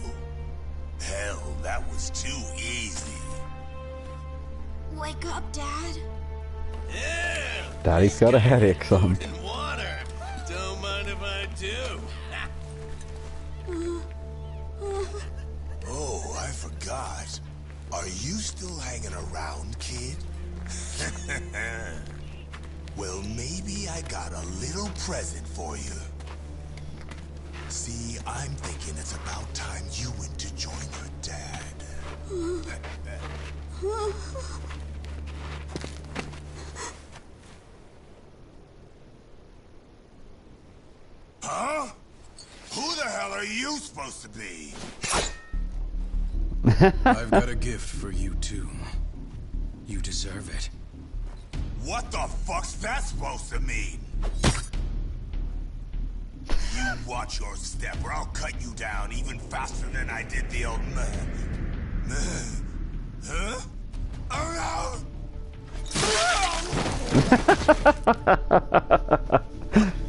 Hell, that was too easy. Wake up, Dad. Yeah, Daddy's got a headache, son. Water. Don't mind if I do. Oh, I forgot. Are you still hanging around, kid? Well, maybe I got a little present for you. See, I'm thinking it's about time you went to join your dad. Huh? Who the hell are you supposed to be? I've got a gift for you too. You deserve it. What the fuck's that supposed to mean? You watch your step or I'll cut you down even faster than I did the old man. Huh? Oh no!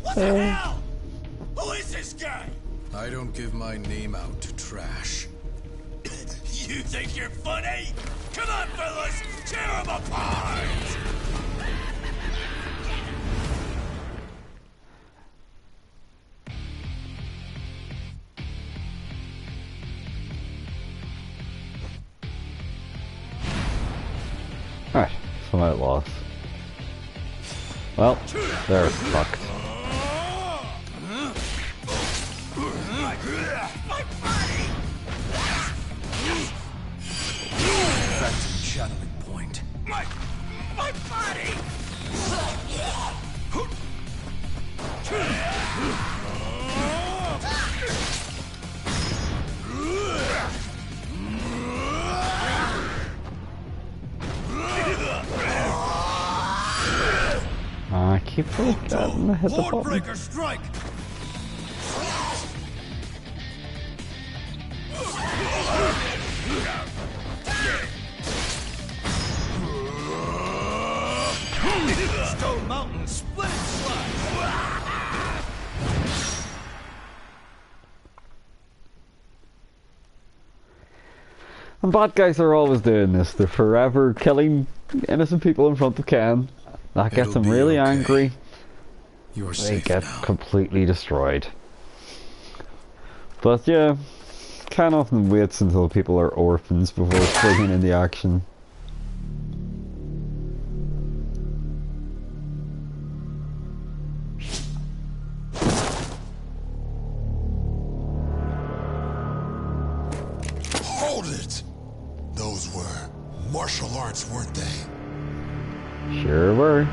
What the hell? Who is this guy? I don't give my name out to trash. You think you're funny? Come on, fellas! Tear him apart! Alright, some outlaws. Well, they're fucked. Back to the channeling point. My body! I keep forgetting to hit the button. Breaker strike! Stone Mountain split and slide! And bad guys are always doing this. They're forever killing innocent people in front of Ken. That gets them really angry. You're They safe get now. completely destroyed. But yeah, Ken often waits until people are orphans before swinging in the action. martial arts, weren't they? Sure were.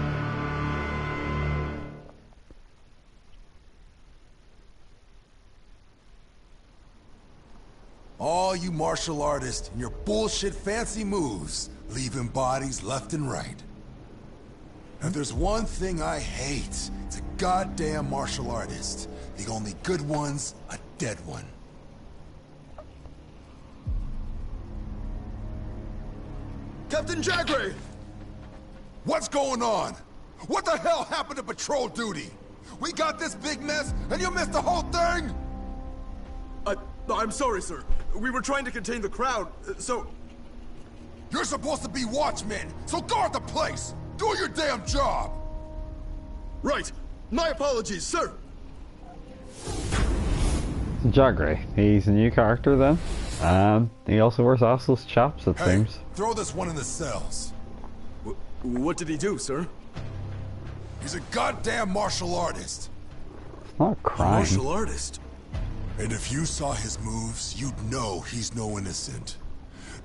All you martial artists and your bullshit fancy moves, leaving bodies left and right. If there's one thing I hate, it's a goddamn martial artist. The only good one's a dead one. Captain Jagray! What's going on? What the hell happened to patrol duty? We got this big mess, and you missed the whole thing? I'm sorry, sir. We were trying to contain the crowd, so... You're supposed to be watchmen, so guard the place! Do your damn job! Right! My apologies, sir! Jagray. He's a new character then. He also wears assless chaps, it seems. Throw this one in the cells. What did he do, sir? He's a goddamn martial artist. It's not a crime. Martial artist? And if you saw his moves, you'd know he's no innocent.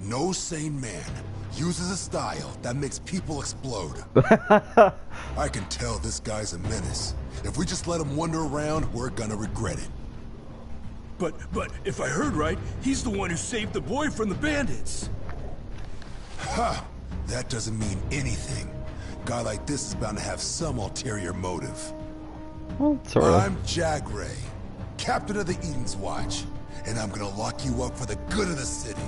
No sane man uses a style that makes people explode. I can tell this guy's a menace. If we just let him wander around, we're gonna regret it. But if I heard right, he's the one who saved the boy from the bandits. Ha! That doesn't mean anything. Guy like this is bound to have some ulterior motive. Well, sort of. I'm Jagray, captain of the Eden's Watch, and I'm gonna lock you up for the good of the city.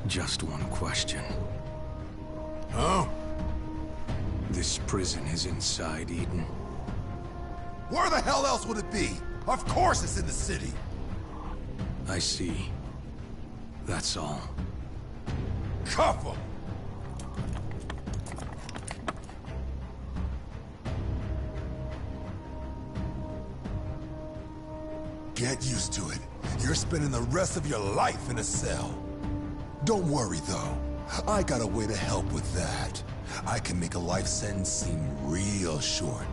Just one question. Huh? This prison is inside Eden. Where the hell else would it be? Of course it's in the city. I see. That's all. Cuff him! Get used to it. You're spending the rest of your life in a cell. Don't worry, though. I got a way to help with that. I can make a life sentence seem real short.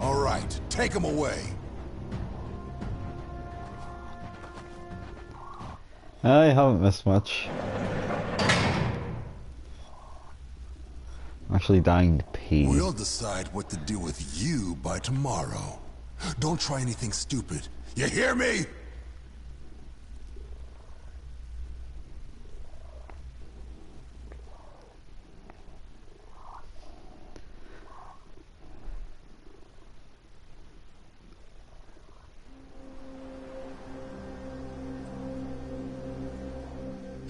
All right, take him away. I haven't missed much. I'm actually dying to pee. We'll decide what to do with you by tomorrow. Don't try anything stupid. You hear me?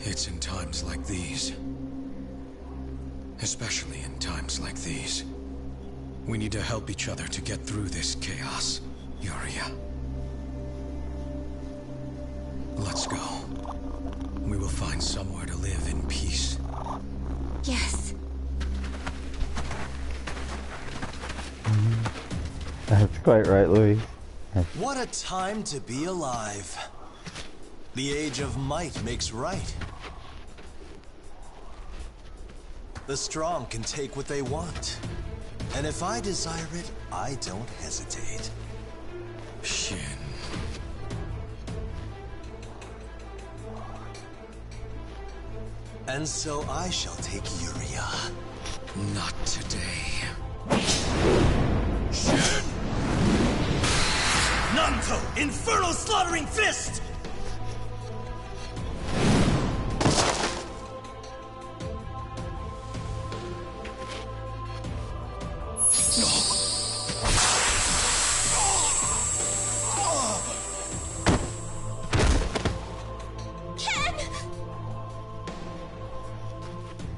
It's in times like these, especially in times like these, we need to help each other to get through this chaos, Yuria. Let's go. We will find somewhere to live in peace. Yes. That's quite right, Louis. What a time to be alive. The age of might makes right. The strong can take what they want. And if I desire it, I don't hesitate. Shin. And so I shall take Yuria. Not today. Shin! Nanto! Infernal Slaughtering Fist!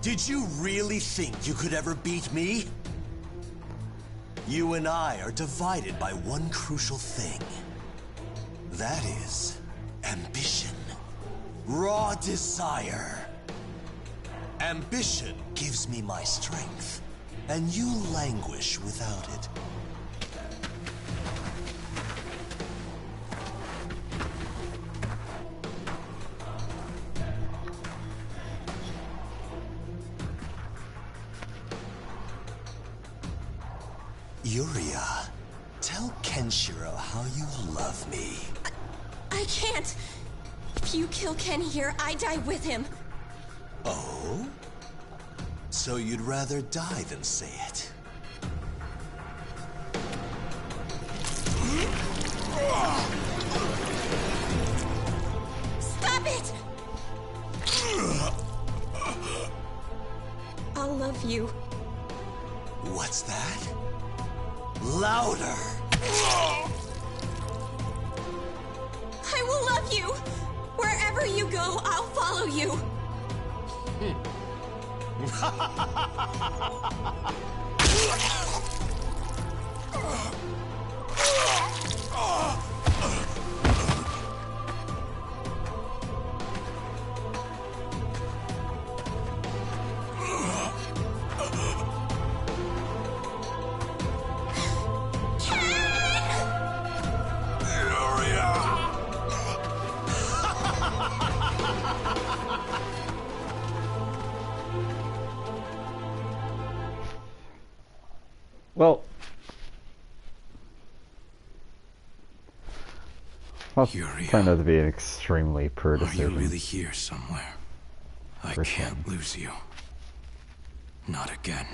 Did you really think you could ever beat me? You and I are divided by one crucial thing. That is ambition. Raw desire. Ambition gives me my strength, and you languish without it. Yuria, tell Kenshiro how you love me. I can't. If you kill Ken here, I die with him. Oh? So you'd rather die than say it? Stop it! I'll love you. What's that? Louder! I will love you! Wherever you go, I'll follow you. Well, that's turned out to be an extremely poor decision. Are you really here somewhere? I can't lose you. Not again.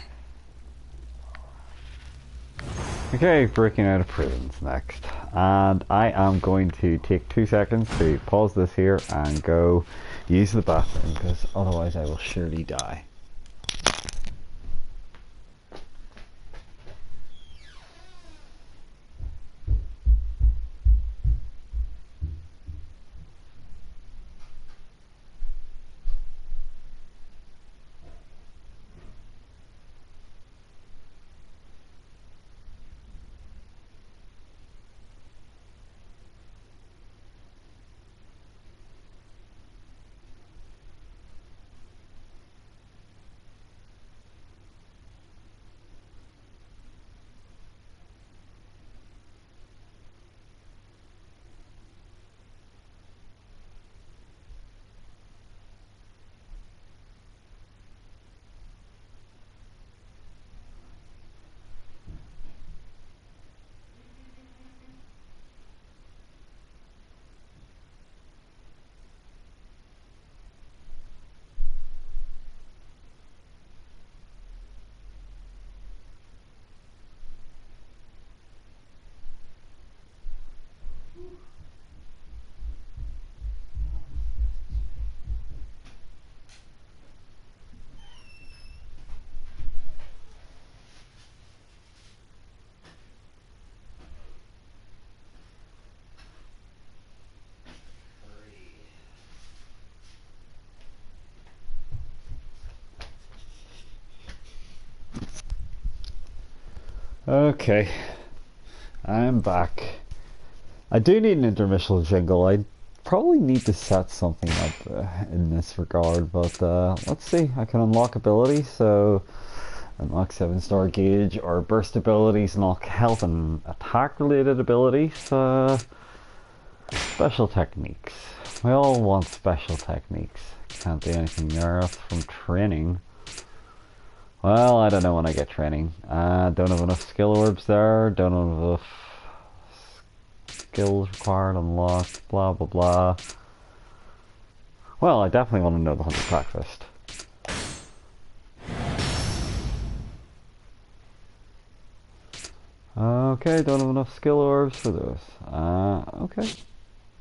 Okay, breaking out of prisons next. And I am going to take 2 seconds to pause this here and go use the bathroom, because otherwise I will surely die. Okay, I'm back. I do need an intermission jingle. I probably need to set something up in this regard, but let's see. I can unlock abilities, so unlock 7-star gauge or burst abilities, unlock health and attack related abilities, special techniques. We all want special techniques. Can't do anything there from training. Well, I don't know when I get training. Don't have enough skill orbs there. Don't have enough skills required, unlocked, blah blah blah. Well, I definitely want to know the 100 breakfast. Okay, don't have enough skill orbs for those. Okay.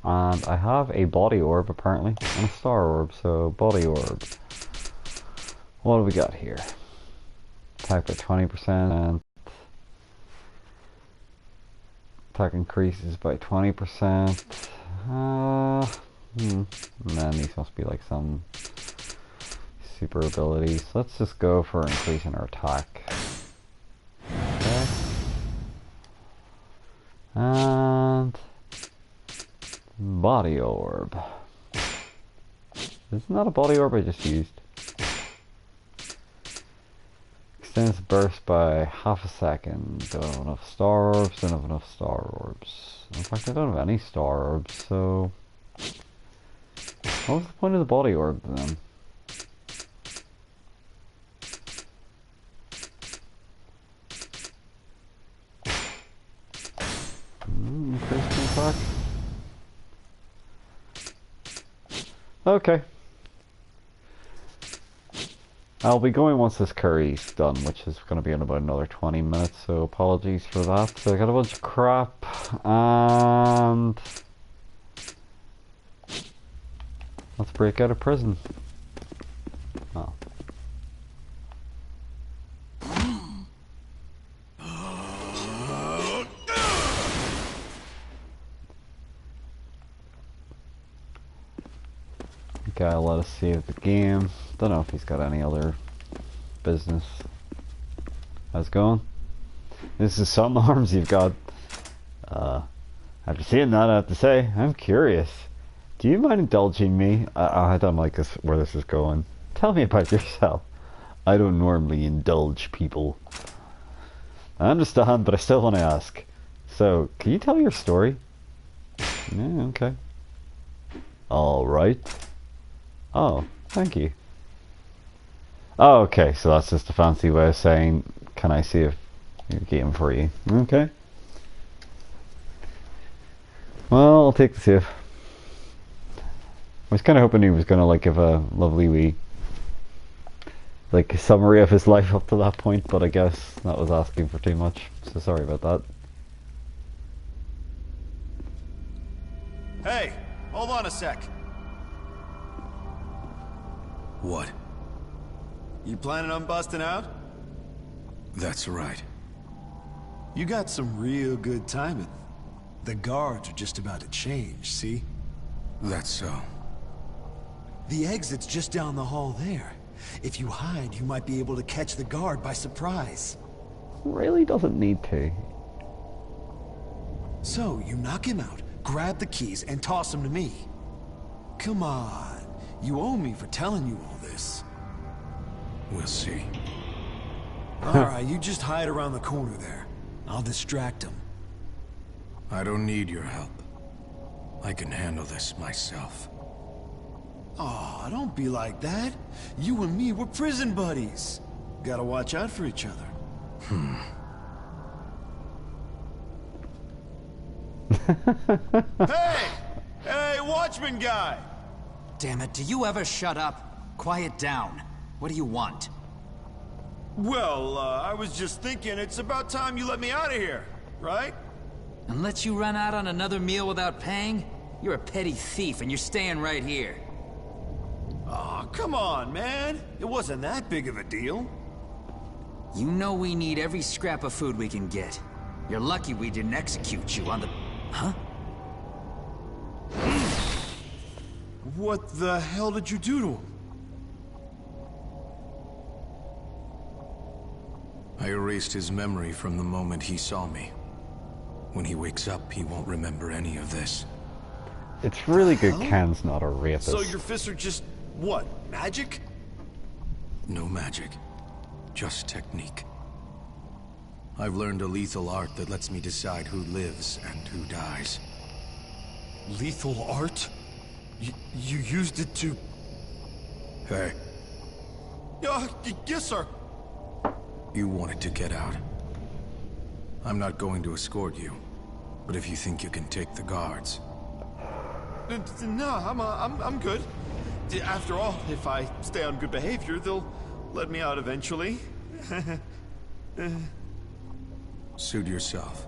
And I have a body orb apparently, and a star orb, so body orb. What do we got here? Attack by 20%. Attack increases by 20%. And then these must be like some super abilities. Let's just go for increasing our attack. Okay. And body orb. Isn't that a body orb I just used? Extends burst by half a second. Don't have enough star orbs, don't have enough star orbs. In fact, I don't have any star orbs, so what was the point of the body orb then? Increased attack. Okay. I'll be going once this curry's done, which is going to be in about another 20 minutes, so apologies for that. So I got a bunch of crap, and let's break out of prison. Oh. Guy let us save the game. Don't know if he's got any other business. How's it going? This is some arms you've got. After seeing that, I have to say, I'm curious. Do you mind indulging me? I don't like this, where this is going. Tell me about yourself. I don't normally indulge people. I understand, but I still want to ask. So, can you tell your story? Yeah, okay. Alright. Oh, thank you. Oh, okay, so that's just a fancy way of saying, can I see if your game for you? Okay. Well, I'll take the save. I was kind of hoping he was going to like give a lovely wee like summary of his life up to that point, but I guess that was asking for too much, so sorry about that. Hey, hold on a sec. What? You planning on busting out? That's right. You got some real good timing. The guards are just about to change, see? That's so. The exit's just down the hall there. If you hide, you might be able to catch the guard by surprise. Really doesn't need to. So, you knock him out, grab the keys, and toss them to me. Come on. You owe me for telling you all this. We'll see. Alright, you just hide around the corner there. I'll distract him. I don't need your help. I can handle this myself. Aw, don't be like that. You and me, we're prison buddies. Gotta watch out for each other. Hey! Hey, watchman guy! Damn it, do you ever shut up? Quiet down. What do you want? Well, I was just thinking it's about time you let me out of here, right? And let you run out on another meal without paying? You're a petty thief and you're staying right here. Aw, come on, man. It wasn't that big of a deal. You know we need every scrap of food we can get. You're lucky we didn't execute you on the... Huh? What the hell did you do to him? I erased his memory from the moment he saw me. When he wakes up, he won't remember any of this. It's really good Ken's not a rapist. So your fists are just, what, magic? No magic. Just technique. I've learned a lethal art that lets me decide who lives and who dies. Lethal art? You used it to... Hey. Yes, sir. You wanted to get out. I'm not going to escort you, but if you think you can take the guards... No, I'm good. After all, if I stay on good behavior, they'll let me out eventually. Suit yourself.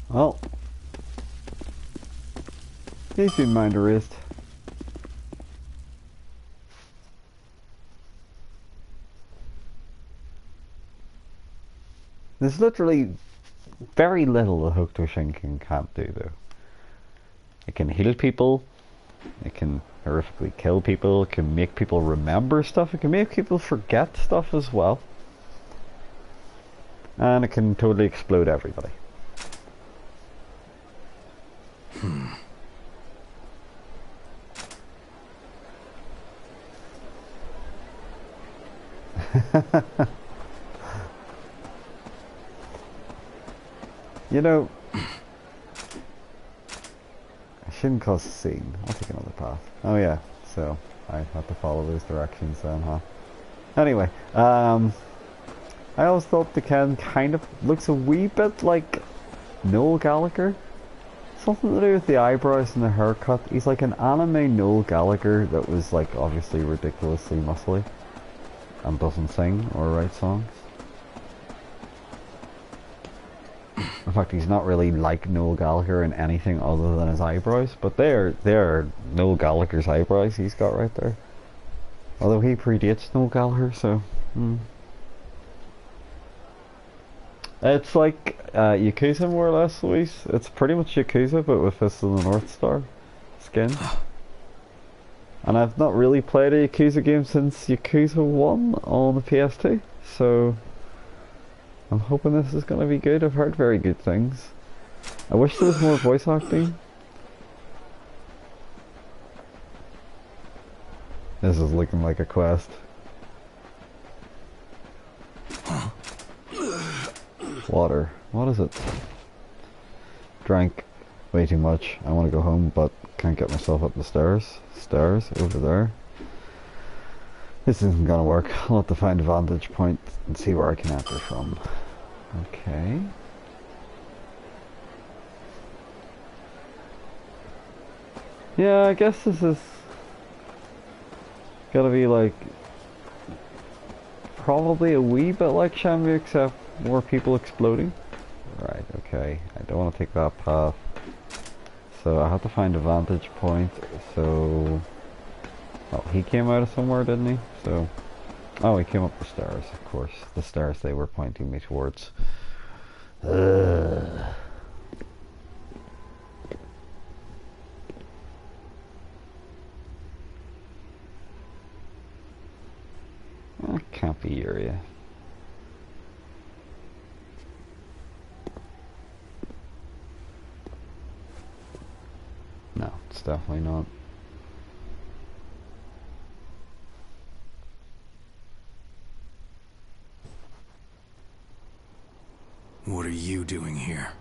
Well, he's been mind erased. There's literally very little the Hokuto Shinken can't do, though. It can heal people, it can horrifically kill people, it can make people remember stuff, it can make people forget stuff as well. And it can totally explode everybody. You know, I shouldn't cause a scene. I'll take another path. Oh yeah, so I have to follow those directions then, huh? Anyway, I always thought the Ken kind of looks a wee bit like Noel Gallagher. Something to do with the eyebrows and the haircut. He's like an anime Noel Gallagher that was like obviously ridiculously muscly and doesn't sing or write songs. In fact, he's not really like Noel Gallagher in anything other than his eyebrows, but they're Noel Gallagher's eyebrows he's got right there. Although he predates Noel Gallagher, so... It's like Yakuza more or less, Luis. It's pretty much Yakuza, but with Fist of the North Star skin. And I've not really played a Yakuza game since Yakuza 1 on the PS2, so... I'm hoping this is going to be good. I've heard very good things. I wish there was more voice acting. This is looking like a quest. Water. What is it? Drank way too much. I want to go home, but can't get myself up the stairs. Stairs over there. This isn't gonna work. I'll have to find a vantage point and see where I can enter from. Okay. Yeah, I guess this is gotta be like probably a wee bit like Shenmue, except more people exploding. Right, okay. I don't want to take that path. So I have to find a vantage point, so... Oh, he came out of somewhere, didn't he? So... Oh, he came up the stairs, of course. The stairs they were pointing me towards. That can't be area. No, it's definitely not. What are you doing here?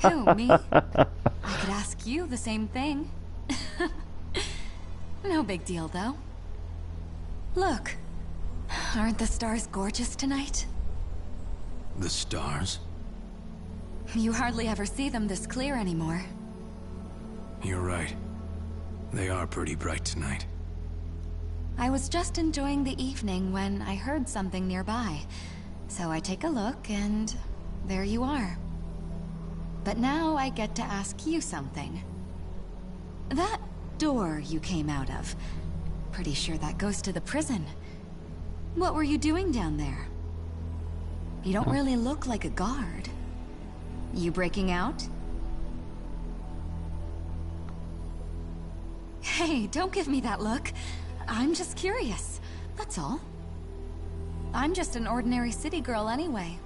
Who, me? I could ask you the same thing. No big deal, though. Look, aren't the stars gorgeous tonight? The stars? You hardly ever see them this clear anymore. You're right. They are pretty bright tonight. I was just enjoying the evening when I heard something nearby. So I take a look, and there you are. But now I get to ask you something. That door you came out of, pretty sure that goes to the prison. What were you doing down there? You don't really look like a guard. You breaking out? Hey, don't give me that look. I'm just curious, that's all. I'm just an ordinary city girl anyway.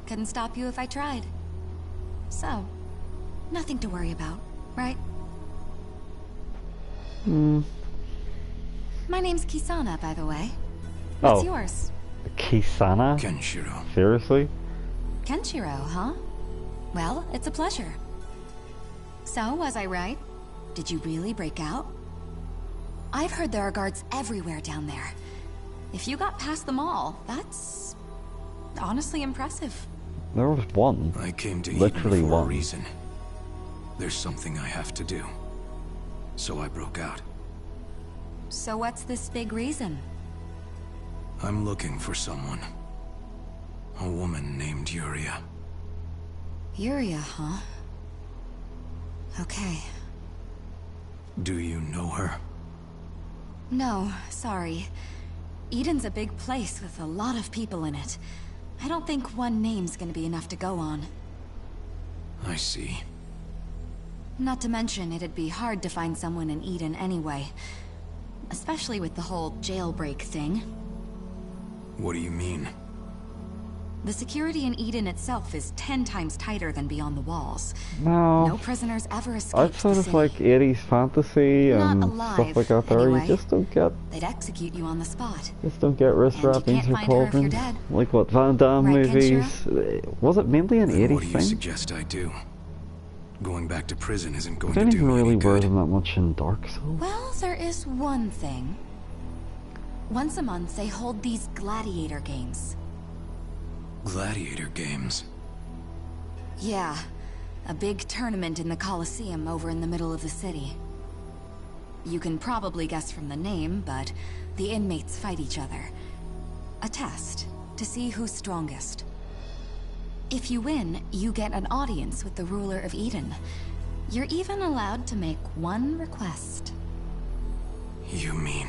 Couldn't stop you if I tried. So, nothing to worry about, right? My name's Kisana, by the way. What's yours? Kisana? Kenshiro. Seriously? Kenshiro, huh? Well, it's a pleasure. So, was I right? Did you really break out? I've heard there are guards everywhere down there. If you got past them all, that's honestly impressive. There was one. I came to literally Eden for one a reason. There's something I have to do. So I broke out. So what's this big reason? I'm looking for someone. A woman named Yuria. Yuria, huh? Okay. Do you know her? No, sorry. Eden's a big place with a lot of people in it. I don't think one name's gonna be enough to go on. I see. Not to mention, it'd be hard to find someone in Eden anyway. Especially with the whole jailbreak thing. What do you mean? The security in Eden itself is 10 times tighter than beyond the walls. No. No prisoners ever escaped Outside the of city. like 80s fantasy and alive, stuff like that there, anyway. you just don't get... They'd execute you on the spot. Just don't get wrist And you wrappings can't or find her if you're cauldrons. dead. Like what Van Damme Right, movies. Was it mainly an Then 80s what do you thing? suggest I do? Going back to prison isn't going I to didn't do even any really wear good. them that much in Dark Souls. Well, there is one thing. Once a month, they hold these gladiator games. Gladiator games. Yeah. A big tournament in the Colosseum over in the middle of the city. You can probably guess from the name, but the inmates fight each other. A test to see who's strongest. If you win, you get an audience with the ruler of Eden. You're even allowed to make one request. You mean?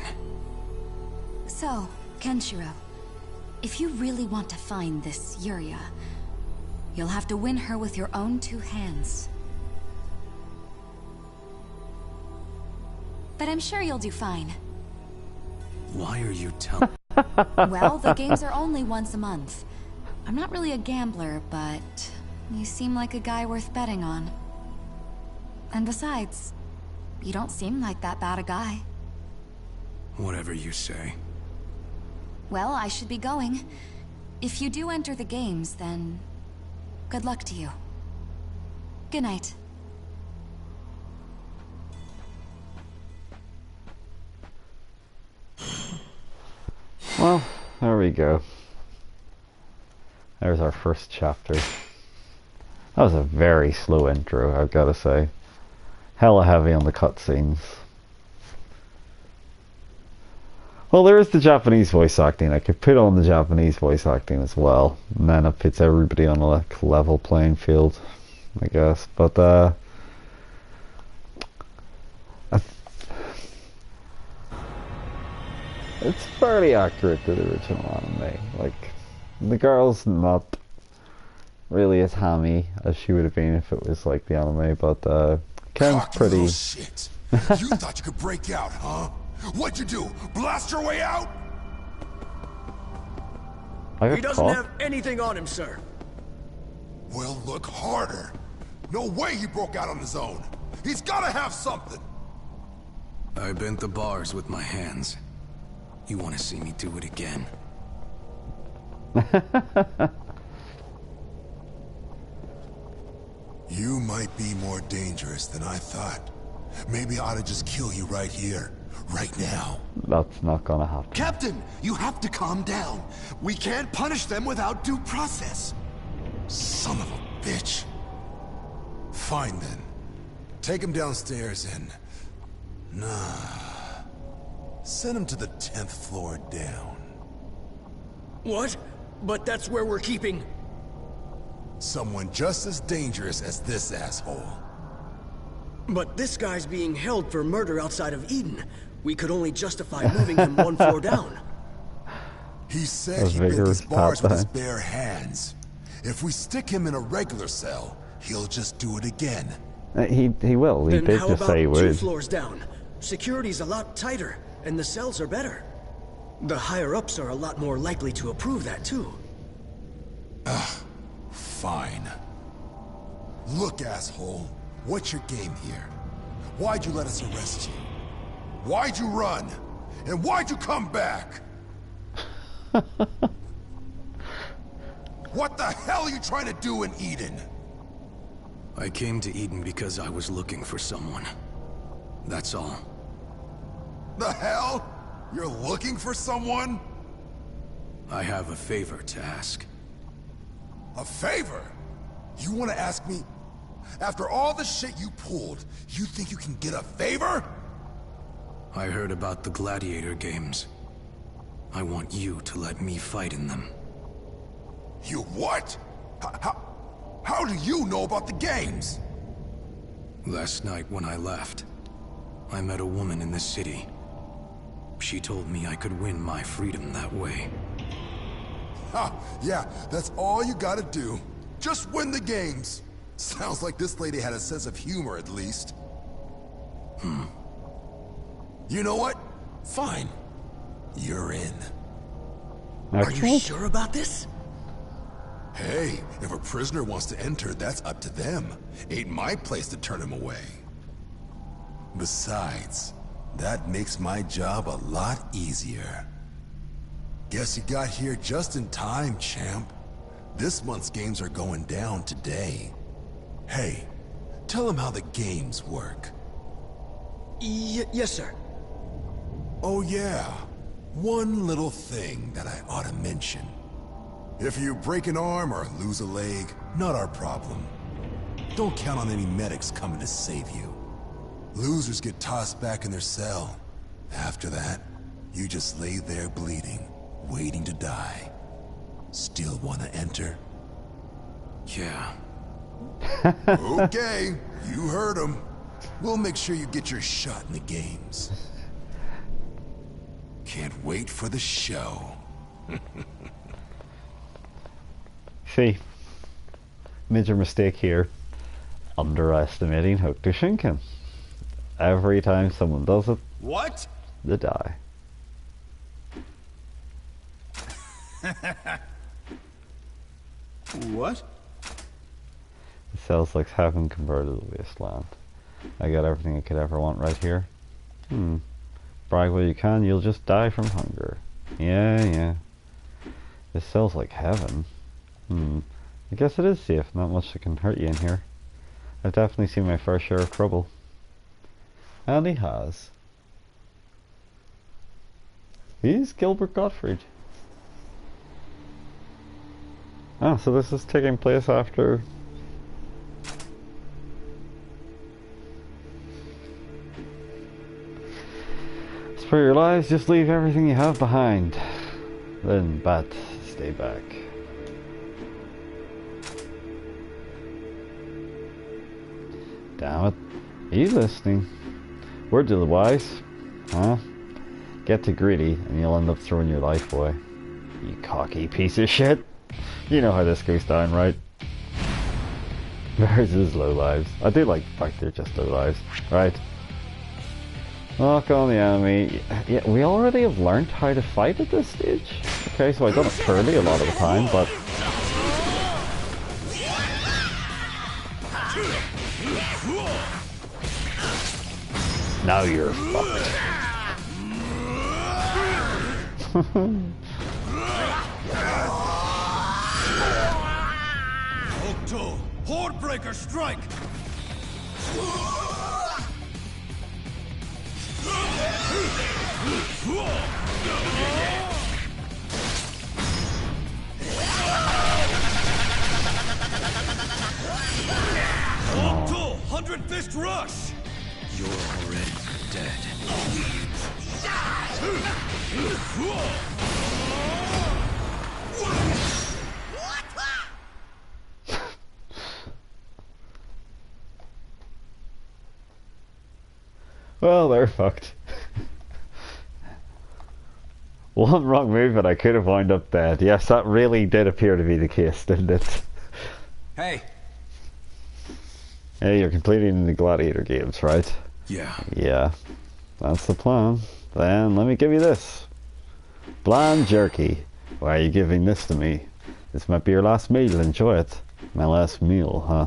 So, Kenshiro, if you really want to find this Yuria, you'll have to win her with your own two hands. But I'm sure you'll do fine. Why are you telling? Well, the games are only once a month. I'm not really a gambler, but you seem like a guy worth betting on. And besides, you don't seem like that bad a guy. Whatever you say. Well, I should be going. If you do enter the games, then good luck to you. Good night. Well, there we go. There's our first chapter. That was a very slow intro, I've got to say. Hella heavy on the cutscenes. Well, there is the Japanese voice acting. I could put on the Japanese voice acting as well, and then it puts everybody on a level playing field, I guess. But it's fairly accurate to the original anime. Like, the girl's not really as hammy as she would have been if it was like the anime, but Ken's pretty. Shit! You thought you could break out, huh? What'd you do? Blast your way out? He doesn't have anything on him, sir. Well, look harder. No way he broke out on his own. He's gotta have something. I bent the bars with my hands. You want to see me do it again? You might be more dangerous than I thought. Maybe I ought to just kill you right here, right now. That's not gonna happen. Captain, you have to calm down. We can't punish them without due process. Son of a bitch. Fine then. Take him downstairs and... Nah. Send him to the 10th floor down. What? But that's where we're keeping... Someone just as dangerous as this asshole. But this guy's being held for murder outside of Eden. We could only justify moving him one floor down. He said he bent these bars with his bare hands. If we stick him in a regular cell, he'll just do it again. He will. He did just say he would. 2 floors down. Security's a lot tighter, and the cells are better. The higher-ups are a lot more likely to approve that, too. Fine. Look, asshole. What's your game here? Why'd you let us arrest you? Why'd you run? And why'd you come back? What the hell are you trying to do in Eden? I came to Eden because I was looking for someone. That's all. The hell? You're looking for someone? I have a favor to ask. A favor? You want to ask me? After all the shit you pulled, you think you can get a favor? I heard about the gladiator games. I want you to let me fight in them. You what? How do you know about the games? Last night when I left, I met a woman in the city. She told me I could win my freedom that way. Yeah, that's all you gotta do. Just win the games. Sounds like this lady had a sense of humor, at least. You know what? Fine. You're in. Are you sure about this? Hey, if a prisoner wants to enter, that's up to them. Ain't my place to turn him away. Besides, that makes my job a lot easier. Guess you got here just in time, champ. This month's games are going down today. Hey, tell them how the games work. Yes, sir. Oh yeah, one little thing that I ought to mention. If you break an arm or lose a leg, not our problem. Don't count on any medics coming to save you. Losers get tossed back in their cell. After that, you just lay there bleeding, waiting to die. Still wanna enter? Yeah. Okay, you heard him. We'll make sure you get your shot in the games. Can't wait for the show. See, major mistake here. Underestimating Hokuto Shinken. Every time someone does it, what? They die. What? It sounds like heaven converted to wasteland. I got everything I could ever want right here. Brag while you can, you'll just die from hunger. Yeah. This sounds like heaven. I guess it is safe, not much that can hurt you in here. I've definitely seen my fair share of trouble. And he has. He's Gilbert Gottfried. Ah, so this is taking place after... Spare your lives, just leave everything you have behind. Then, but, stay back. Damn it. Are you listening? Word to the wise. Huh? Get too greedy and you'll end up throwing your life away. You cocky piece of shit. You know how this goes down, right? Versus low lives. I do like the fact they're just low lives. Right. Lock on the enemy. Yeah, we already have learned how to fight at this stage. Okay, so I've done it poorly a lot of the time, but... Now you're fucked. Hokuto, Hordebreaker strike! Hokuto, 100 Fist Rush! You're already dead. Well, they're fucked. One wrong move and I could have wound up dead. Yes, that really did appear to be the case, didn't it? Hey. Hey, you're completing the gladiator games, right? Yeah. Yeah. That's the plan. Then let me give you this. Bland jerky. Why are you giving this to me? This might be your last meal. Enjoy it. My last meal, huh?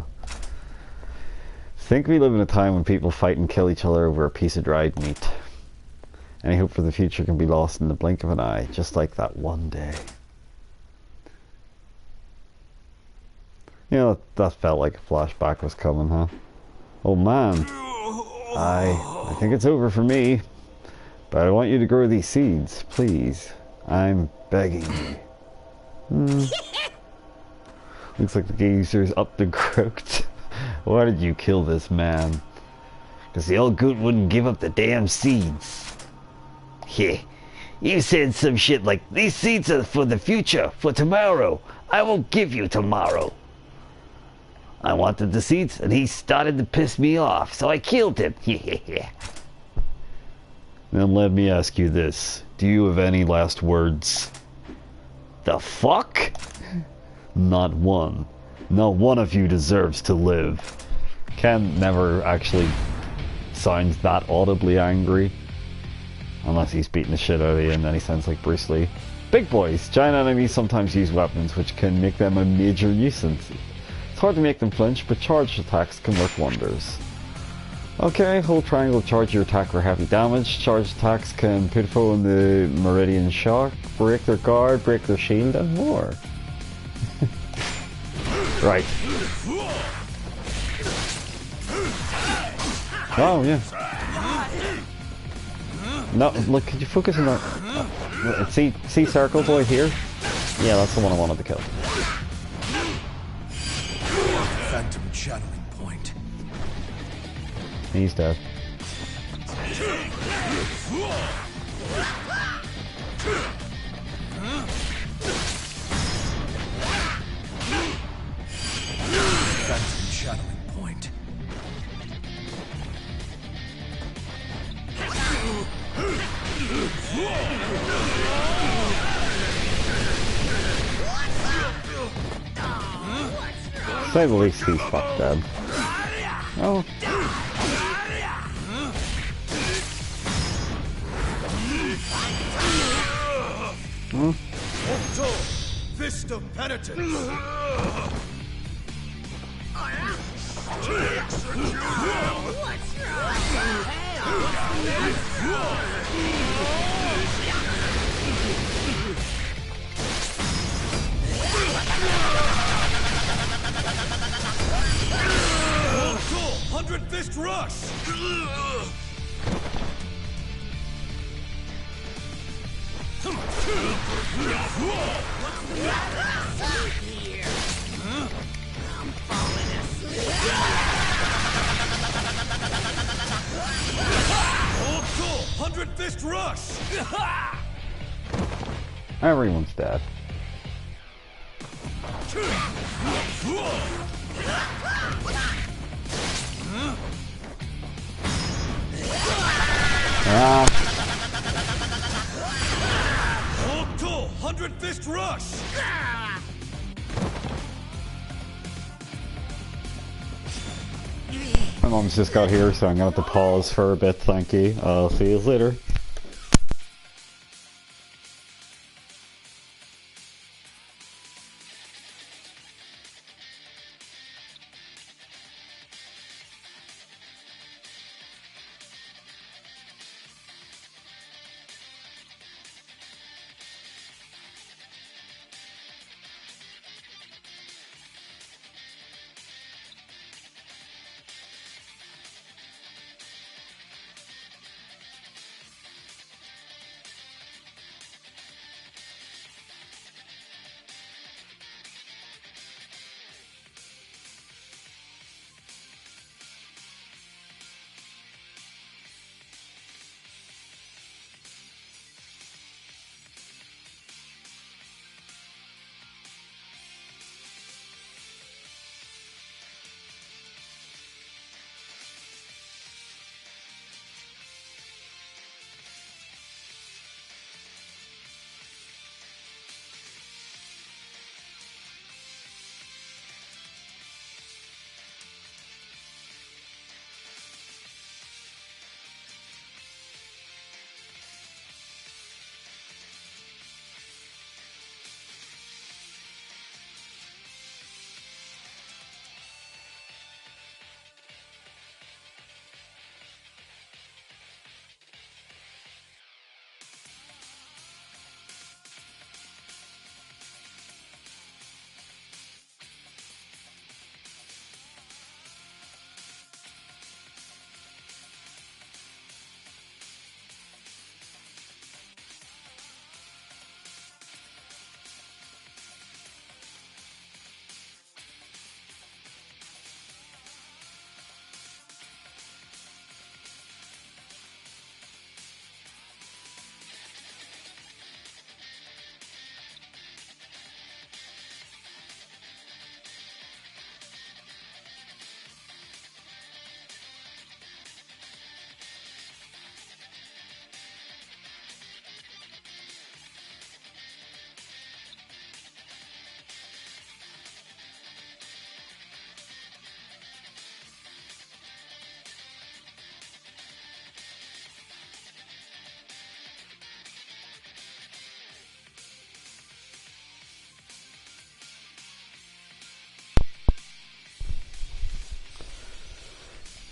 Think we live in a time when people fight and kill each other over a piece of dried meat. Any hope for the future can be lost in the blink of an eye, just like that one day. You know, that felt like a flashback was coming, huh? Oh man. I think it's over for me. But I want you to grow these seeds, please. I'm begging you. Looks like the geezer's up the croaked. Why did you kill this man? Because the old goot wouldn't give up the damn seeds. Yeah, you said some shit like, these seeds are for the future, for tomorrow. I won't give you tomorrow. I wanted the seeds, and he started to piss me off, so I killed him. Then let me ask you this. Do you have any last words? The fuck? Not one. Not one of you deserves to live. Ken never actually sounds that audibly angry. Unless he's beating the shit out of you and then he sounds like Bruce Lee. Big boys. Giant enemies sometimes use weapons which can make them a major nuisance. It's hard to make them flinch, but charged attacks can work wonders. Okay, hold triangle to charge your attack for heavy damage. Charged attacks can put a foe in the meridian shock, break their guard, break their shield, and more. Right. Oh, yeah. No, look, could you focus on that? See circle boy here? Yeah, that's the one I wanted to kill. Phantom channeling He's dead. Phantom shadowing point. Say the least, he's fucked dead. Oh. Hmm. Hokuto, fist of penitence. Hokuto, 100 fist rush. Hokuto, 100 fist rush. Everyone's dead. Ah. Hokuto, 100 fist rush. My mom's just got here, so I'm gonna have to pause for a bit. Thank you. I'll see you later.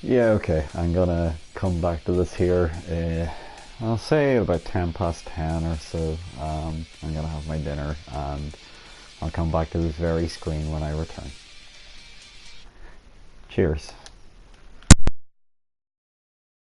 Yeah, okay, I'm gonna come back to this here, I'll say about 10 past 10 or so. I'm gonna have my dinner and I'll come back to this very screen when I return. Cheers.